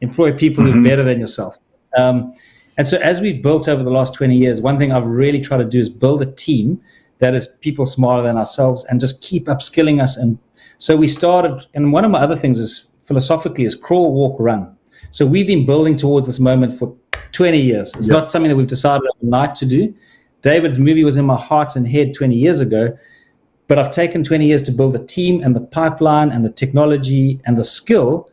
Employ people who are better than yourself. And so as we've built over the last 20 years, one thing I've really tried to do is build a team that is people smarter than ourselves and just keep upskilling us. And so we started, and one of my other things is philosophically is crawl, walk, run. So we've been building towards this moment for 20 years. It's not something that we've decided overnight to do. David's movie was in my heart and head 20 years ago, but I've taken 20 years to build a team and the pipeline and the technology and the skill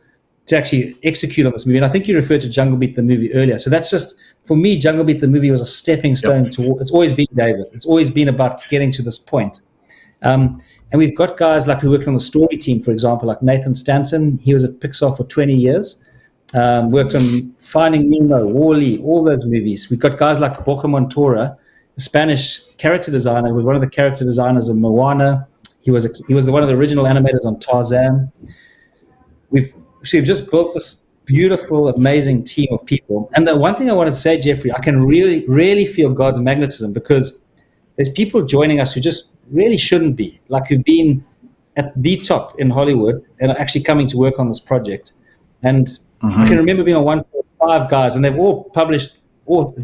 to actually execute on this movie. And I think you referred to Jungle Beat the movie earlier. So that's just, for me, Jungle Beat the movie was a stepping stone to, it's always been David. It's always been about getting to this point. And we've got guys like who worked on the story team, for example, like Nathan Stanton. He was at Pixar for 20 years. Worked on Finding Nemo, WALL-E, all those movies. We've got guys like Borja Montoya, a Spanish character designer, who was one of the character designers of Moana. He was one of the original animators on Tarzan. We've just built this beautiful, amazing team of people. And the one thing I wanted to say, Jeffrey, I can really, really feel God's magnetism, because there's people joining us who just really shouldn't be, like who've been at the top in Hollywood and are actually coming to work on this project. And I can remember being on 1.5 guys, and they've all published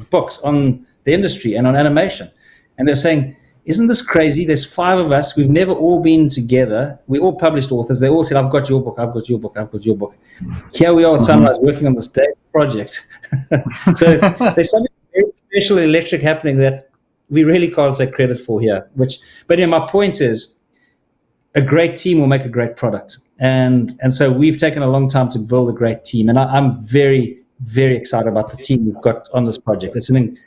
books on the industry and on animation. And they're saying, isn't this crazy? There's 5 of us. We've never all been together. We all published authors. They all said, I've got your book. I've got your book. I've got your book. Here we are at Sunrise working on this project. So there's something very special, electric happening that we really can't take credit for here. But my point is, a great team will make a great product, and so we've taken a long time to build a great team, and I'm very, very excited about the team we've got on this project. It's an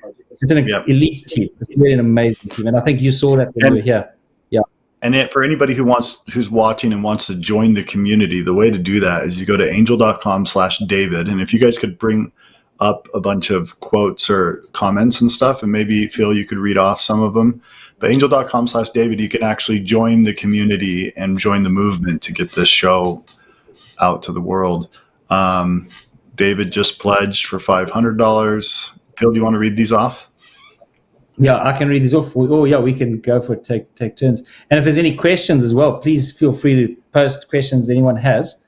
elite team. It's really an amazing team, and I think you saw that when you were here. Yeah. And for anybody who's watching and wants to join the community, the way to do that is you go to angel.com/David. And if you guys could bring up a bunch of quotes or comments and stuff, and maybe Phil, you could read off some of them. But angel.com/David, you can actually join the community and join the movement to get this show out to the world. David just pledged for $500. Phil, do you want to read these off? Yeah, I can read these off. We can go for it, take turns. And if there's any questions as well, please feel free to post questions anyone has.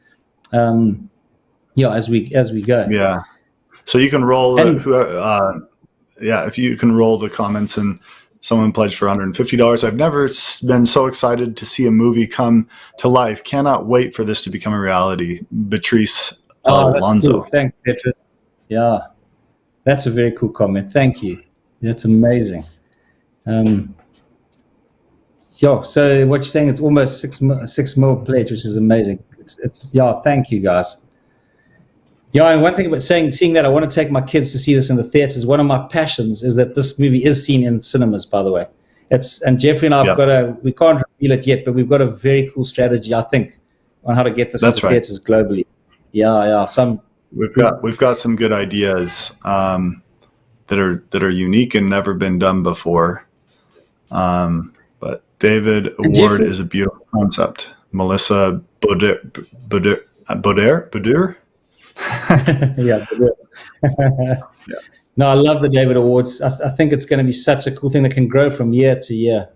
As we go. Yeah. So you can roll. If you can roll the comments, and someone pledged for $150. I've never been so excited to see a movie come to life. Cannot wait for this to become a reality. Beatrice Alonso. Cool. Thanks, Beatrice. Yeah, that's a very cool comment. Thank you. That's amazing. So what you're saying, it's almost 6 mil pledge, which is amazing. It's thank you guys. Yeah, and one thing about seeing that, I want to take my kids to see this in the theaters. One of my passions is that this movie is seen in cinemas, by the way. And Jeffrey and I have we can't reveal it yet, but we've got a very cool strategy, I think, on how to get this into theaters globally. Yeah. We've got some good ideas that are unique and never been done before. But David Award is a beautiful concept. Melissa Bauder. Yeah. No, I love the David Awards. I think it's going to be such a cool thing that can grow from year to year.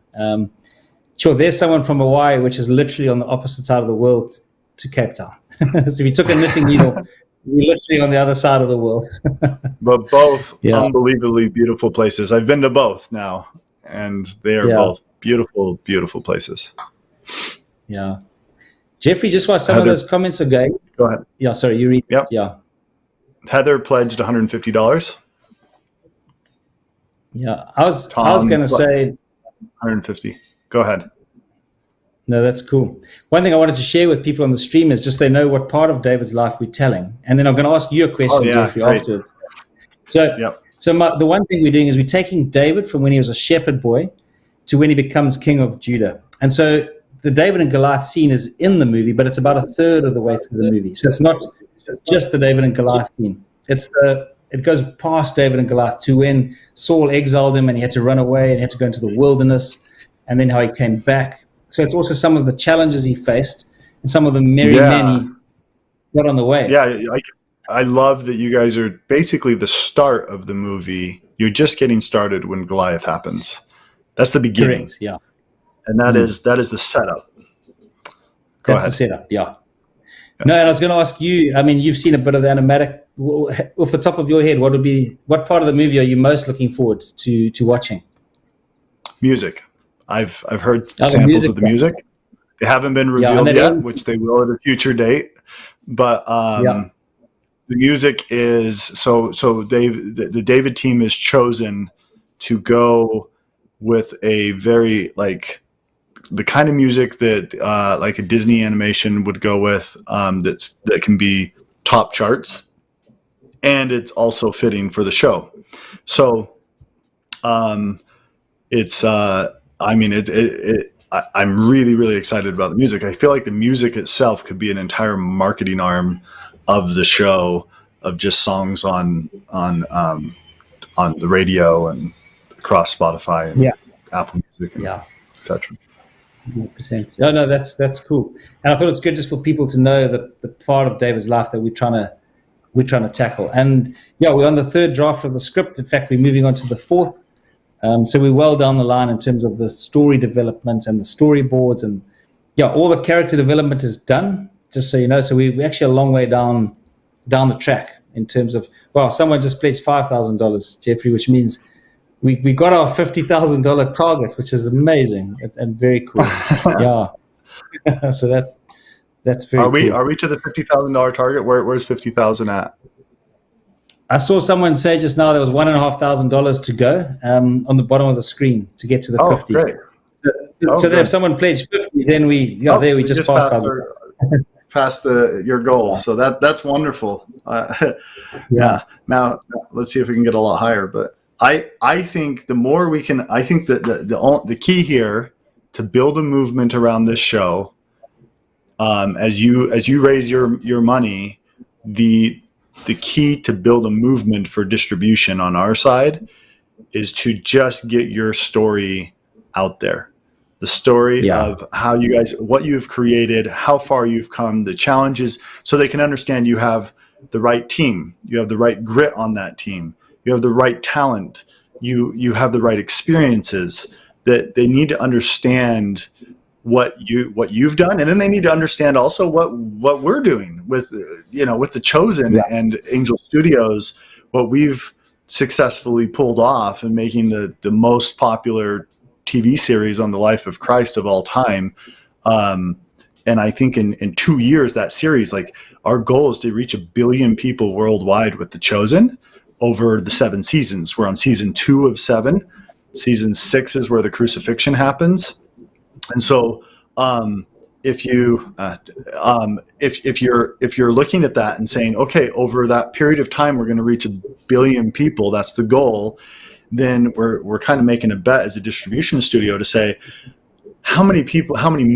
Sure, there's someone from Hawaii, which is literally on the opposite side of the world to Cape Town. So if you took a knitting needle, we're literally on the other side of the world. But both unbelievably beautiful places. I've been to both now, and they are both beautiful, beautiful places. Yeah. Jeffrey, just while some of those comments are going. Go ahead. Yeah, sorry, you read. Yep. Yeah. Heather pledged $150. Yeah, I was going to say 150. Go ahead. No, that's cool. One thing I wanted to share with people on the stream is just they know what part of David's life we're telling, and then I'm going to ask you a question, Jeffrey, afterwards. So the one thing we're doing is we're taking David from when he was a shepherd boy to when he becomes king of Judah, and so the David and Goliath scene is in the movie, but it's about a third of the way through the movie. So it's not just the David and Goliath scene. It goes past David and Goliath to when Saul exiled him and he had to run away and he had to go into the wilderness, and then how he came back. So it's also some of the challenges he faced and some of the merry men he got on the way. Yeah, I love that you guys are basically the start of the movie. You're just getting started when Goliath happens. That's the beginning. Correct, yeah. And that is the setup. That's the setup, yeah. No, and I was going to ask you, I mean, you've seen a bit of the animatic. Off the top of your head, what part of the movie are you most looking forward to watching? Music. I've heard samples of the music. They haven't been revealed yet, which they will at a future date. But the music is so the David team is chosen to go with a very the kind of music that like a Disney animation would go with, that can be top charts, and it's also fitting for the show. So I'm really, really excited about the music. I feel like the music itself could be an entire marketing arm of the show, of just songs on the radio and across Spotify and Apple Music and etc. 100%. No, that's cool. And I thought it's good just for people to know that the part of David's life that we're trying to tackle. And we're on the third draft of the script. In fact, we're moving on to the fourth. So we're well down the line in terms of the story development and the storyboards, and all the character development is done, just so you know. So we're actually a long way down the track in terms of, someone just pledged $5,000, Jeffrey, which means we got our $50,000 target, which is amazing and very cool. So that's very cool. Are we to the $50,000 target? Where's 50,000 at? I saw someone say just now there was $1,500 to go on the bottom of the screen to get to the 50. Great. So then if someone pledged 50, then we just passed past your goal. So that's wonderful. Now let's see if we can get a lot higher. But I think the more we can, I think that the key here to build a movement around this show, as you raise your money, the key to build a movement for distribution on our side is to just get your story out there. The story of how you guys, what you've created, how far you've come, the challenges, so they can understand you have the right team, you have the right grit on that team, you have the right talent, you have the right experiences, that they need to understand what you've done, and then they need to understand also what we're doing with The Chosen and Angel Studios, what we've successfully pulled off and making the most popular TV series on the life of Christ of all time. And I think in 2 years, that series, like, our goal is to reach 1 billion people worldwide with The Chosen over the 7 seasons. We're on season 2 of 7. Season 6 is where the crucifixion happens. And so, if you're looking at that and saying, okay, over that period of time, we're going to reach 1 billion people, that's the goal, then we're kind of making a bet as a distribution studio to say, how many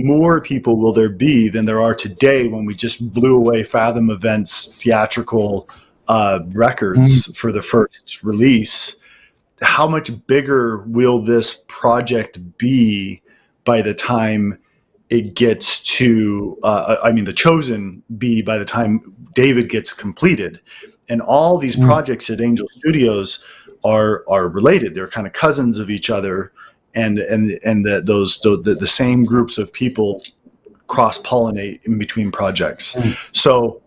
more people will there be than there are today when we just blew away Fathom Events theatrical records for the first release? How much bigger will this project be by the time it gets to, The Chosen be by the time David gets completed? And all these projects at Angel Studios are related. They're kind of cousins of each other, and the same groups of people cross-pollinate in between projects. So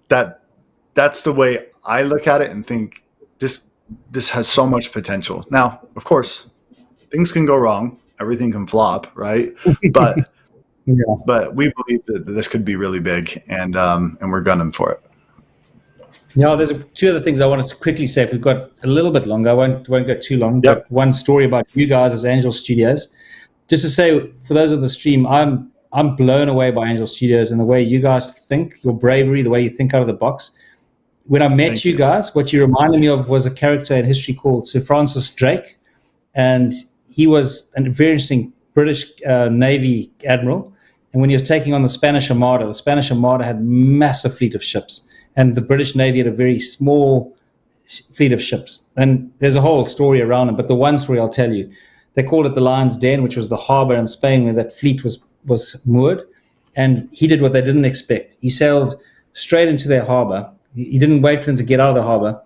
that's the way I look at it and think this has so much potential. Now, of course, things can go wrong. Everything can flop, right? But but we believe that this could be really big, and we're gunning for it. There's 2 other things I wanted to quickly say. If we've got a little bit longer, I won't go too long. But one story about you guys as Angel Studios. Just to say, for those on the stream, I'm blown away by Angel Studios and the way you guys think, your bravery, the way you think out of the box. When I met you guys, what you reminded me of was a character in history called Sir Francis Drake, and he was a very interesting British Navy admiral. And when he was taking on the Spanish Armada had massive fleet of ships, and the British Navy had a very small fleet of ships. And there's a whole story around it, but the one story I'll tell you, they called it the Lion's Den, which was the harbor in Spain where that fleet was moored. And he did what they didn't expect. He sailed straight into their harbor. He didn't wait for them to get out of the harbor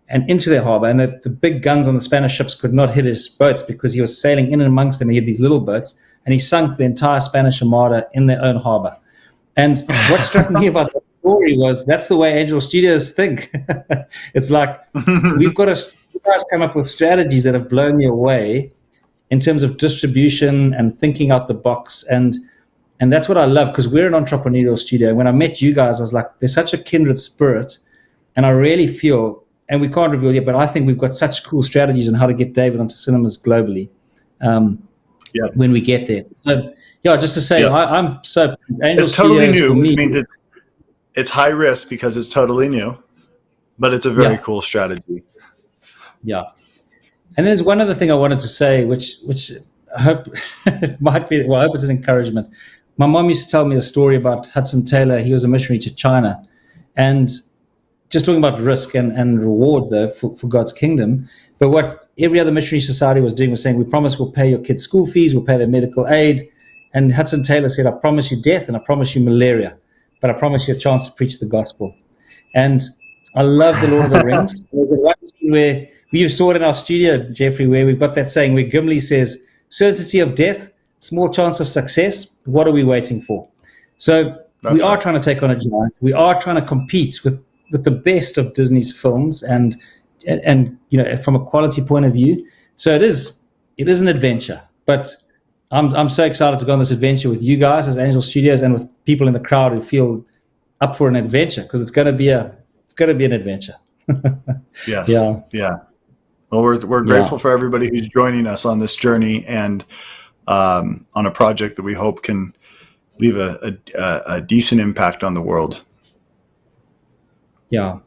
and into their harbor. And the big guns on the Spanish ships could not hit his boats because he was sailing in and amongst them. He had these little boats, and he sunk the entire Spanish Armada in their own harbor. And what struck me about that story was that's the way Angel Studios think. It's like, we've got to you guys come up with strategies that have blown me away in terms of distribution and thinking out the box. And that's what I love, because we're an entrepreneurial studio. When I met you guys, I was like, there's such a kindred spirit. And I really feel, and we can't reveal yet, but I think we've got such cool strategies on how to get David onto cinemas globally when we get there. So, just to say, I'm so... Angel it's totally Studios new, which means it's high risk because it's totally new, but it's a very cool strategy. Yeah. And there's one other thing I wanted to say, which I hope it might be, I hope it's an encouragement. My mom used to tell me a story about Hudson Taylor. He was a missionary to China, and just talking about risk and reward, though, for God's kingdom. But what every other missionary society was doing was saying, we promise we'll pay your kids' school fees, we'll pay their medical aid. And Hudson Taylor said, I promise you death and I promise you malaria, but I promise you a chance to preach the gospel. And I love the Lord of the Rings. There's one scene where we saw it in our studio, Jeffrey, where we've got that saying where Gimli says, certainty of death, small chance of success. What are we waiting for? So we are trying to take on a giant. We are trying to compete with the best of Disney's films and from a quality point of view. So it is an adventure, but I'm so excited to go on this adventure with you guys as Angel Studios and with people in the crowd who feel up for an adventure, because it's going to be an adventure. Yes. Yeah. Yeah. Well, we're grateful for everybody who's joining us on this journey and on a project that we hope can leave a decent impact on the world. Yeah.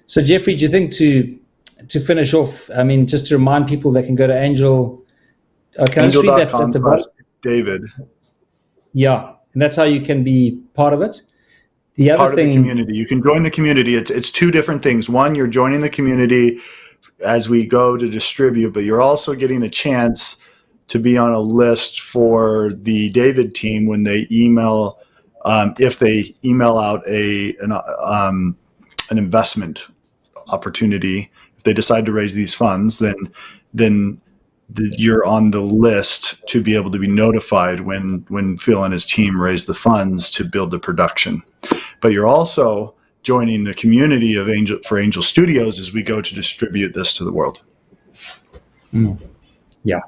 So, Jeffrey, do you think to finish off, I mean, just to remind people, they can go to Angel. Can I just read that at the bottom? David. Yeah, and that's how you can be part of it. The other Part thing, of the community. You can join the community. It's two different things. One, you're joining the community as we go to distribute, but you're also getting a chance to be on a list for the David team when they email, if they email out an investment opportunity. If they decide to raise these funds, then you're on the list to be able to be notified when Phil and his team raise the funds to build the production. But you're also joining the community of Angel Studios as we go to distribute this to the world. Yeah.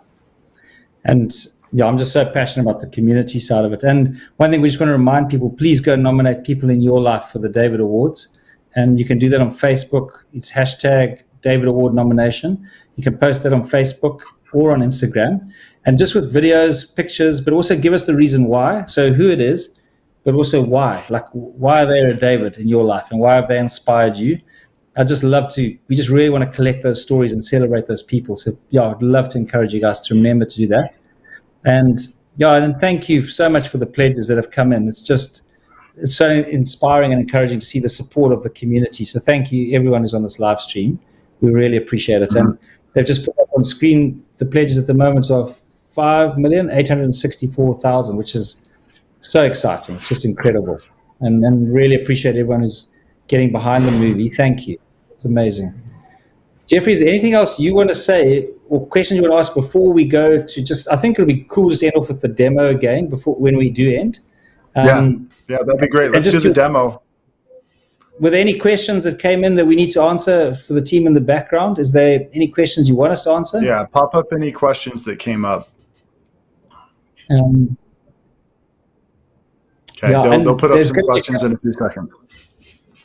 And yeah, I'm just so passionate about the community side of it. And one thing we just want to remind people, please go nominate people in your life for the David Awards. And you can do that on Facebook. It's hashtag David Award nomination. You can post that on Facebook or on Instagram. And just with videos, pictures, but also give us the reason why. So who it is, but also why. Like, why are they a David in your life? And why have they inspired you? We just really want to collect those stories and celebrate those people. So yeah, I'd love to encourage you guys to remember to do that. And yeah, and thank you so much for the pledges that have come in. It's so inspiring and encouraging to see the support of the community. So thank you, everyone who's on this live stream. We really appreciate it. And they've just put up on screen the pledges at the moment of 5,864,000, which is so exciting. It's just incredible. And really appreciate everyone who's getting behind the movie. Thank you. It's amazing. Jeffrey, is there anything else you want to say or questions you want to ask before we go to I think it'll be cool to end off with the demo again when we do end. Yeah, that'd be great. Let's do the demo. Were there any questions that came in that we need to answer for the team in the background? Is there any questions you want us to answer? Yeah, pop up any questions that came up. Okay, they'll put up some questions in a few seconds.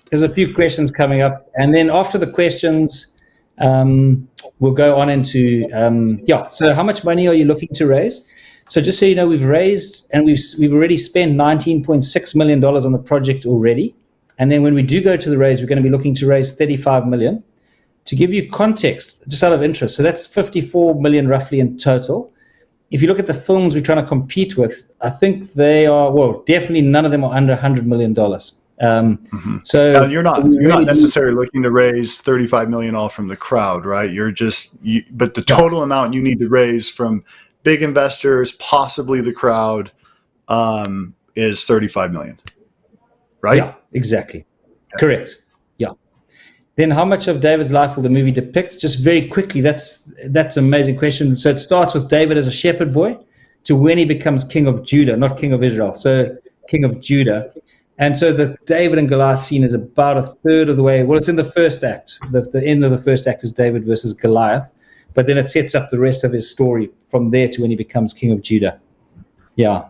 There's a few questions coming up. And then after the questions, we'll go on into, so how much money are you looking to raise? So just so you know, we've raised and we've already spent $19.6 million on the project already. And then when we do go to the raise, we're going to be looking to raise $35 million. To give you context, just out of interest, so that's $54 million roughly in total. If you look at the films we're trying to compete with, I think they are, definitely none of them are under $100 million. So now you're not necessarily looking to raise $35 million all from the crowd, right? But the total amount you need to raise from big investors, possibly the crowd, is $35 million, right? Yeah, exactly. Okay. Correct. Yeah. Then how much of David's life will the movie depict? Just very quickly, that's an amazing question. So it starts with David as a shepherd boy to when he becomes king of Judah, not king of Israel. So king of Judah. And so the David and Goliath scene is about a third of the way. Well, it's in the first act. The end of the first act is David versus Goliath. But then it sets up the rest of his story from there to when he becomes king of Judah. Yeah.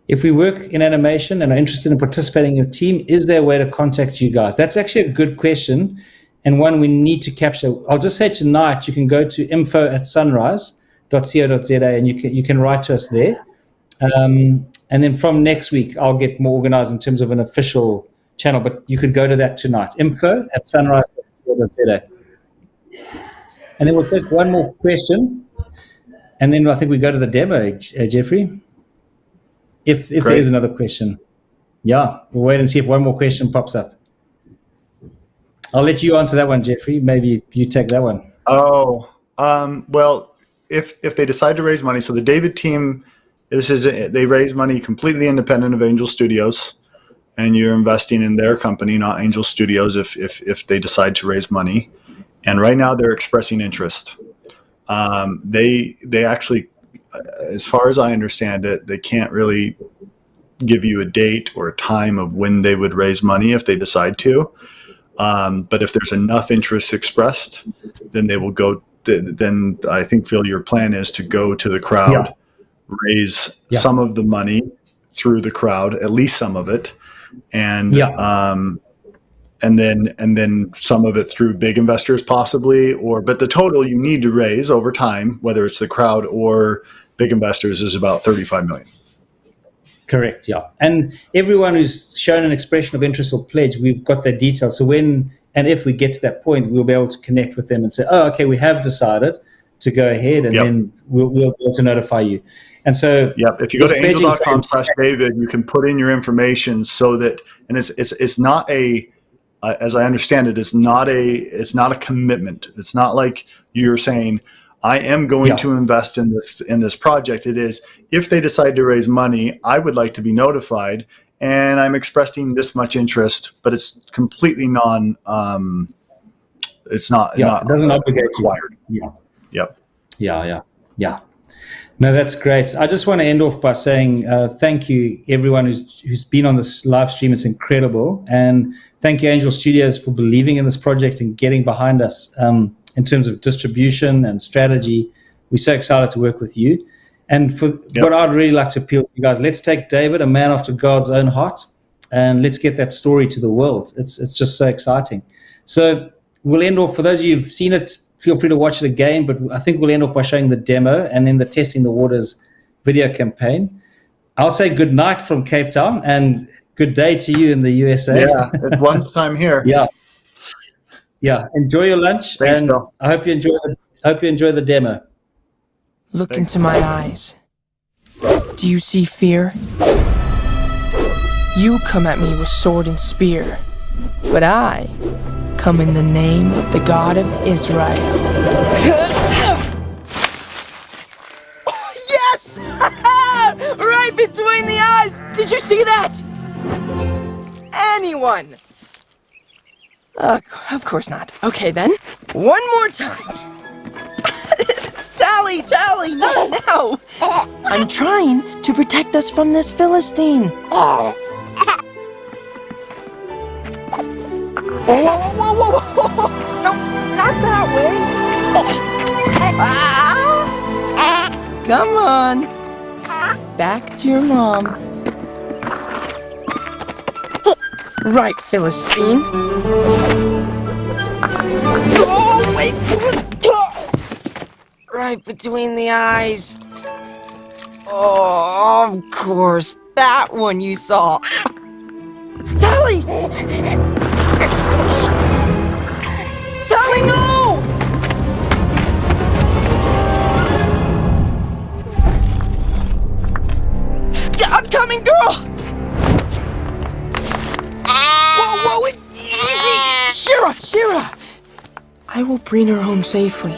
If we work in animation and are interested in participating in your team, is there a way to contact you guys? That's actually a good question and one we need to capture. I'll just say tonight you can go to info@sunrise.co.za and you can write to us there. And then from next week, I'll get more organized in terms of an official channel, but you could go to that tonight, info@sunrise.co.za. And then we'll take one more question, and then I think we go to the demo, Jeffrey. If there is another question. Yeah, we'll wait and see if one more question pops up. I'll let you answer that one, Jeffrey. Maybe you take that one. Oh, well, if they decide to raise money, so the David team, they raise money completely independent of Angel Studios, and you're investing in their company, not Angel Studios, if they decide to raise money. And right now they're expressing interest. They actually, as far as I understand it, they can't really give you a date or a time of when they would raise money if they decide to. But if there's enough interest expressed, then they will go. Then I think, Phil, your plan is to go to the crowd, raise some of the money through the crowd, at least some of it, and and then some of it through big investors possibly, but the total you need to raise over time, whether it's the crowd or big investors, is about 35 million. Correct, yeah. And everyone who's shown an expression of interest or pledge, we've got their details. So when and if we get to that point, we'll be able to connect with them and say, oh, okay, we have decided to go ahead, and then we'll be able to notify you. And so if you go to angel.com/David, you can put in your information so that, and it's not as I understand it, it's not a commitment. It's not like you're saying, I am going to invest in this project. It is, if they decide to raise money, I would like to be notified, and I'm expressing this much interest, but it's completely it's not it doesn't obligate required. You. Yeah. Yeah. No, that's great. I just want to end off by saying thank you, everyone who's been on this live stream. It's incredible. And thank you, Angel Studios, for believing in this project and getting behind us in terms of distribution and strategy. We're so excited to work with you. And for what I'd really like to appeal to you guys, let's take David, a man after God's own heart, and let's get that story to the world. It's just so exciting. So we'll end off, for those of you who've seen it, feel free to watch it again, but I think we'll end off by showing the demo and then the Testing the Waters video campaign. I'll say good night from Cape Town and good day to you in the USA. Yeah, it's lunchtime here. Yeah. Enjoy your lunch. Thanks, and Phil. I hope you enjoy the demo. Look into my eyes. Do you see fear? You come at me with sword and spear, but I come in the name of the God of Israel. Oh, yes! Right between the eyes! Did you see that? Anyone? Of course not. Okay, then. One more time. Tally, no! I'm trying to protect us from this Philistine. Whoa! No, not that way. Come on. Back to your mom. Right, Philistine. Oh, wait. Right between the eyes. Oh, of course. That one you saw. Tally! Tally, no! I'm coming, girl! Whoa, easy! Shira! I will bring her home safely.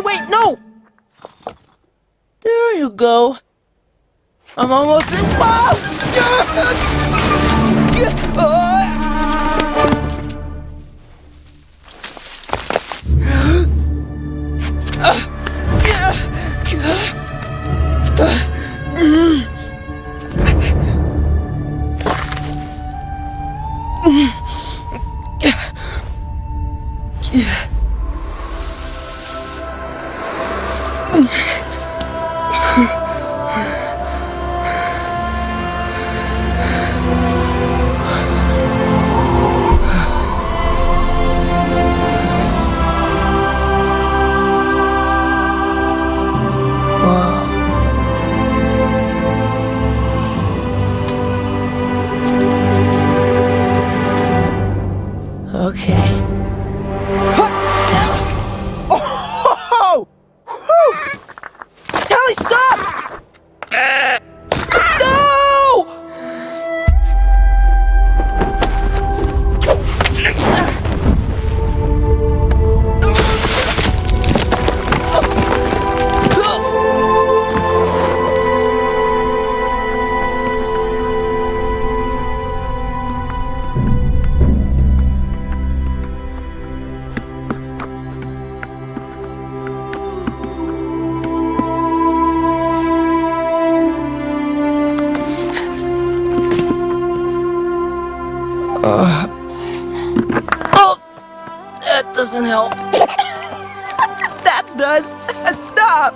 Wait, no! There you go. I'm almost through. Okay. Oh! loved us. Stop!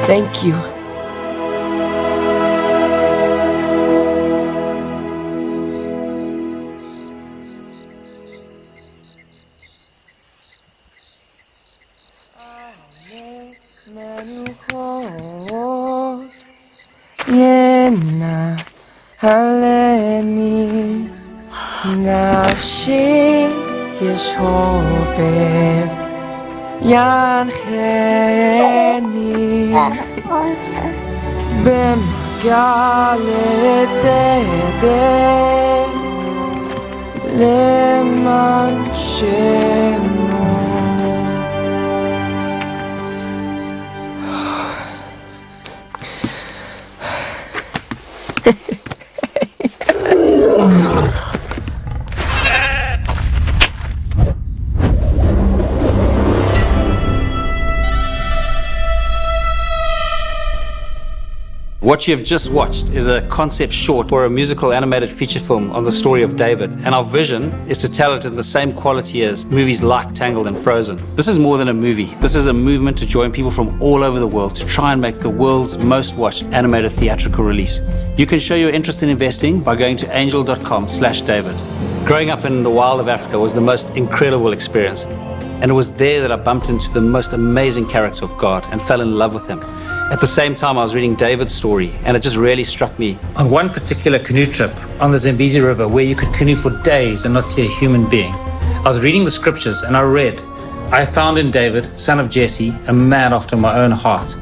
Thank you. 예나 할래니 nafshi yeshobeh yancheni b'mgalet tzedek leman shemo. What you have just watched is a concept short for a musical animated feature film on the story of David, and our vision is to tell it in the same quality as movies like Tangled and Frozen. This is more than a movie. This is a movement to join people from all over the world to try and make the world's most watched animated theatrical release. You can show your interest in investing by going to angel.com/David. Growing up in the wild of Africa was the most incredible experience, and it was there that I bumped into the most amazing character of God and fell in love with him. At the same time, I was reading David's story, and it just really struck me. On one particular canoe trip on the Zambezi River, where you could canoe for days and not see a human being, I was reading the scriptures and I read, "I found in David, son of Jesse, a man after my own heart."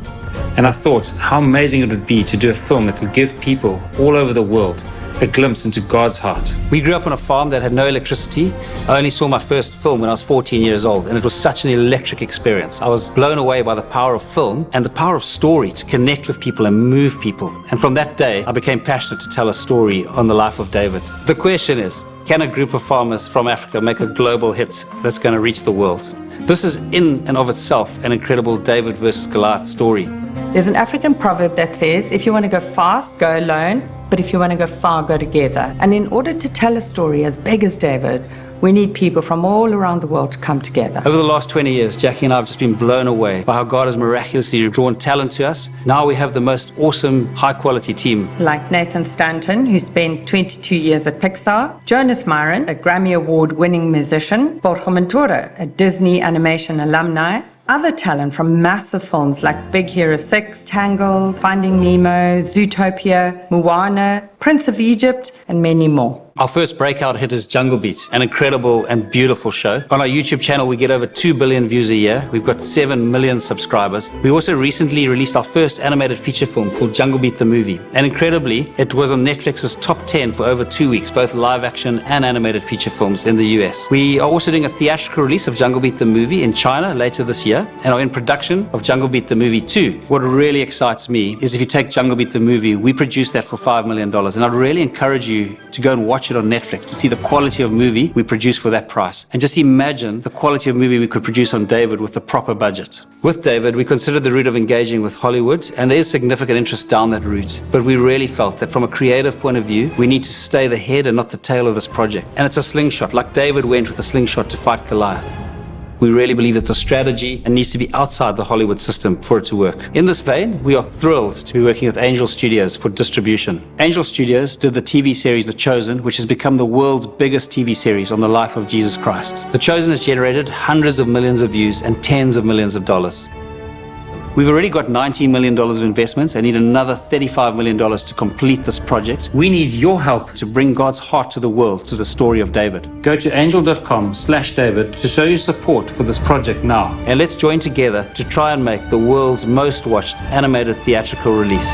And I thought how amazing it would be to do a film that could give people all over the world a glimpse into God's heart. We grew up on a farm that had no electricity. I only saw my first film when I was 14 years old, and it was such an electric experience. I was blown away by the power of film and the power of story to connect with people and move people. And from that day, I became passionate to tell a story on the life of David. The question is, can a group of farmers from Africa make a global hit that's going to reach the world? This is in and of itself an incredible David versus Goliath story. There's an African proverb that says, if you want to go fast, go alone, but if you want to go far, go together. And in order to tell a story as big as David, we need people from all around the world to come together. Over the last 20 years, Jackie and I have just been blown away by how God has miraculously drawn talent to us. Now we have the most awesome, high-quality team. Like Nathan Stanton, who spent 22 years at Pixar, Jonas Myron, a Grammy Award-winning musician, Borja, a Disney animation alumni, other talent from massive films like Big Hero 6, Tangled, Finding Nemo, Zootopia, Moana, Prince of Egypt, and many more. Our first breakout hit is Jungle Beat, an incredible and beautiful show. On our YouTube channel, we get over 2 billion views a year. We've got 7 million subscribers. We also recently released our first animated feature film called Jungle Beat the Movie. And incredibly, it was on Netflix's top 10 for over 2 weeks, both live action and animated feature films in the US. We are also doing a theatrical release of Jungle Beat the Movie in China later this year, and are in production of Jungle Beat the Movie 2. What really excites me is if you take Jungle Beat the Movie, we produced that for $5 million. And I'd really encourage you to go and watch it on Netflix to see the quality of movie we produced for that price. And just imagine the quality of movie we could produce on David with the proper budget. With David, we considered the route of engaging with Hollywood, and there is significant interest down that route. But we really felt that from a creative point of view, we need to stay the head and not the tail of this project. And it's a slingshot, like David went with a slingshot to fight Goliath. We really believe that the strategy needs to be outside the Hollywood system for it to work. In this vein, we are thrilled to be working with Angel Studios for distribution. Angel Studios did the TV series The Chosen, which has become the world's biggest TV series on the life of Jesus Christ. The Chosen has generated hundreds of millions of views and tens of millions of dollars. We've already got $19 million of investments and need another $35 million to complete this project. We need your help to bring God's heart to the world through the story of David. Go to angel.com/David to show your support for this project now. And let's join together to try and make the world's most watched animated theatrical release.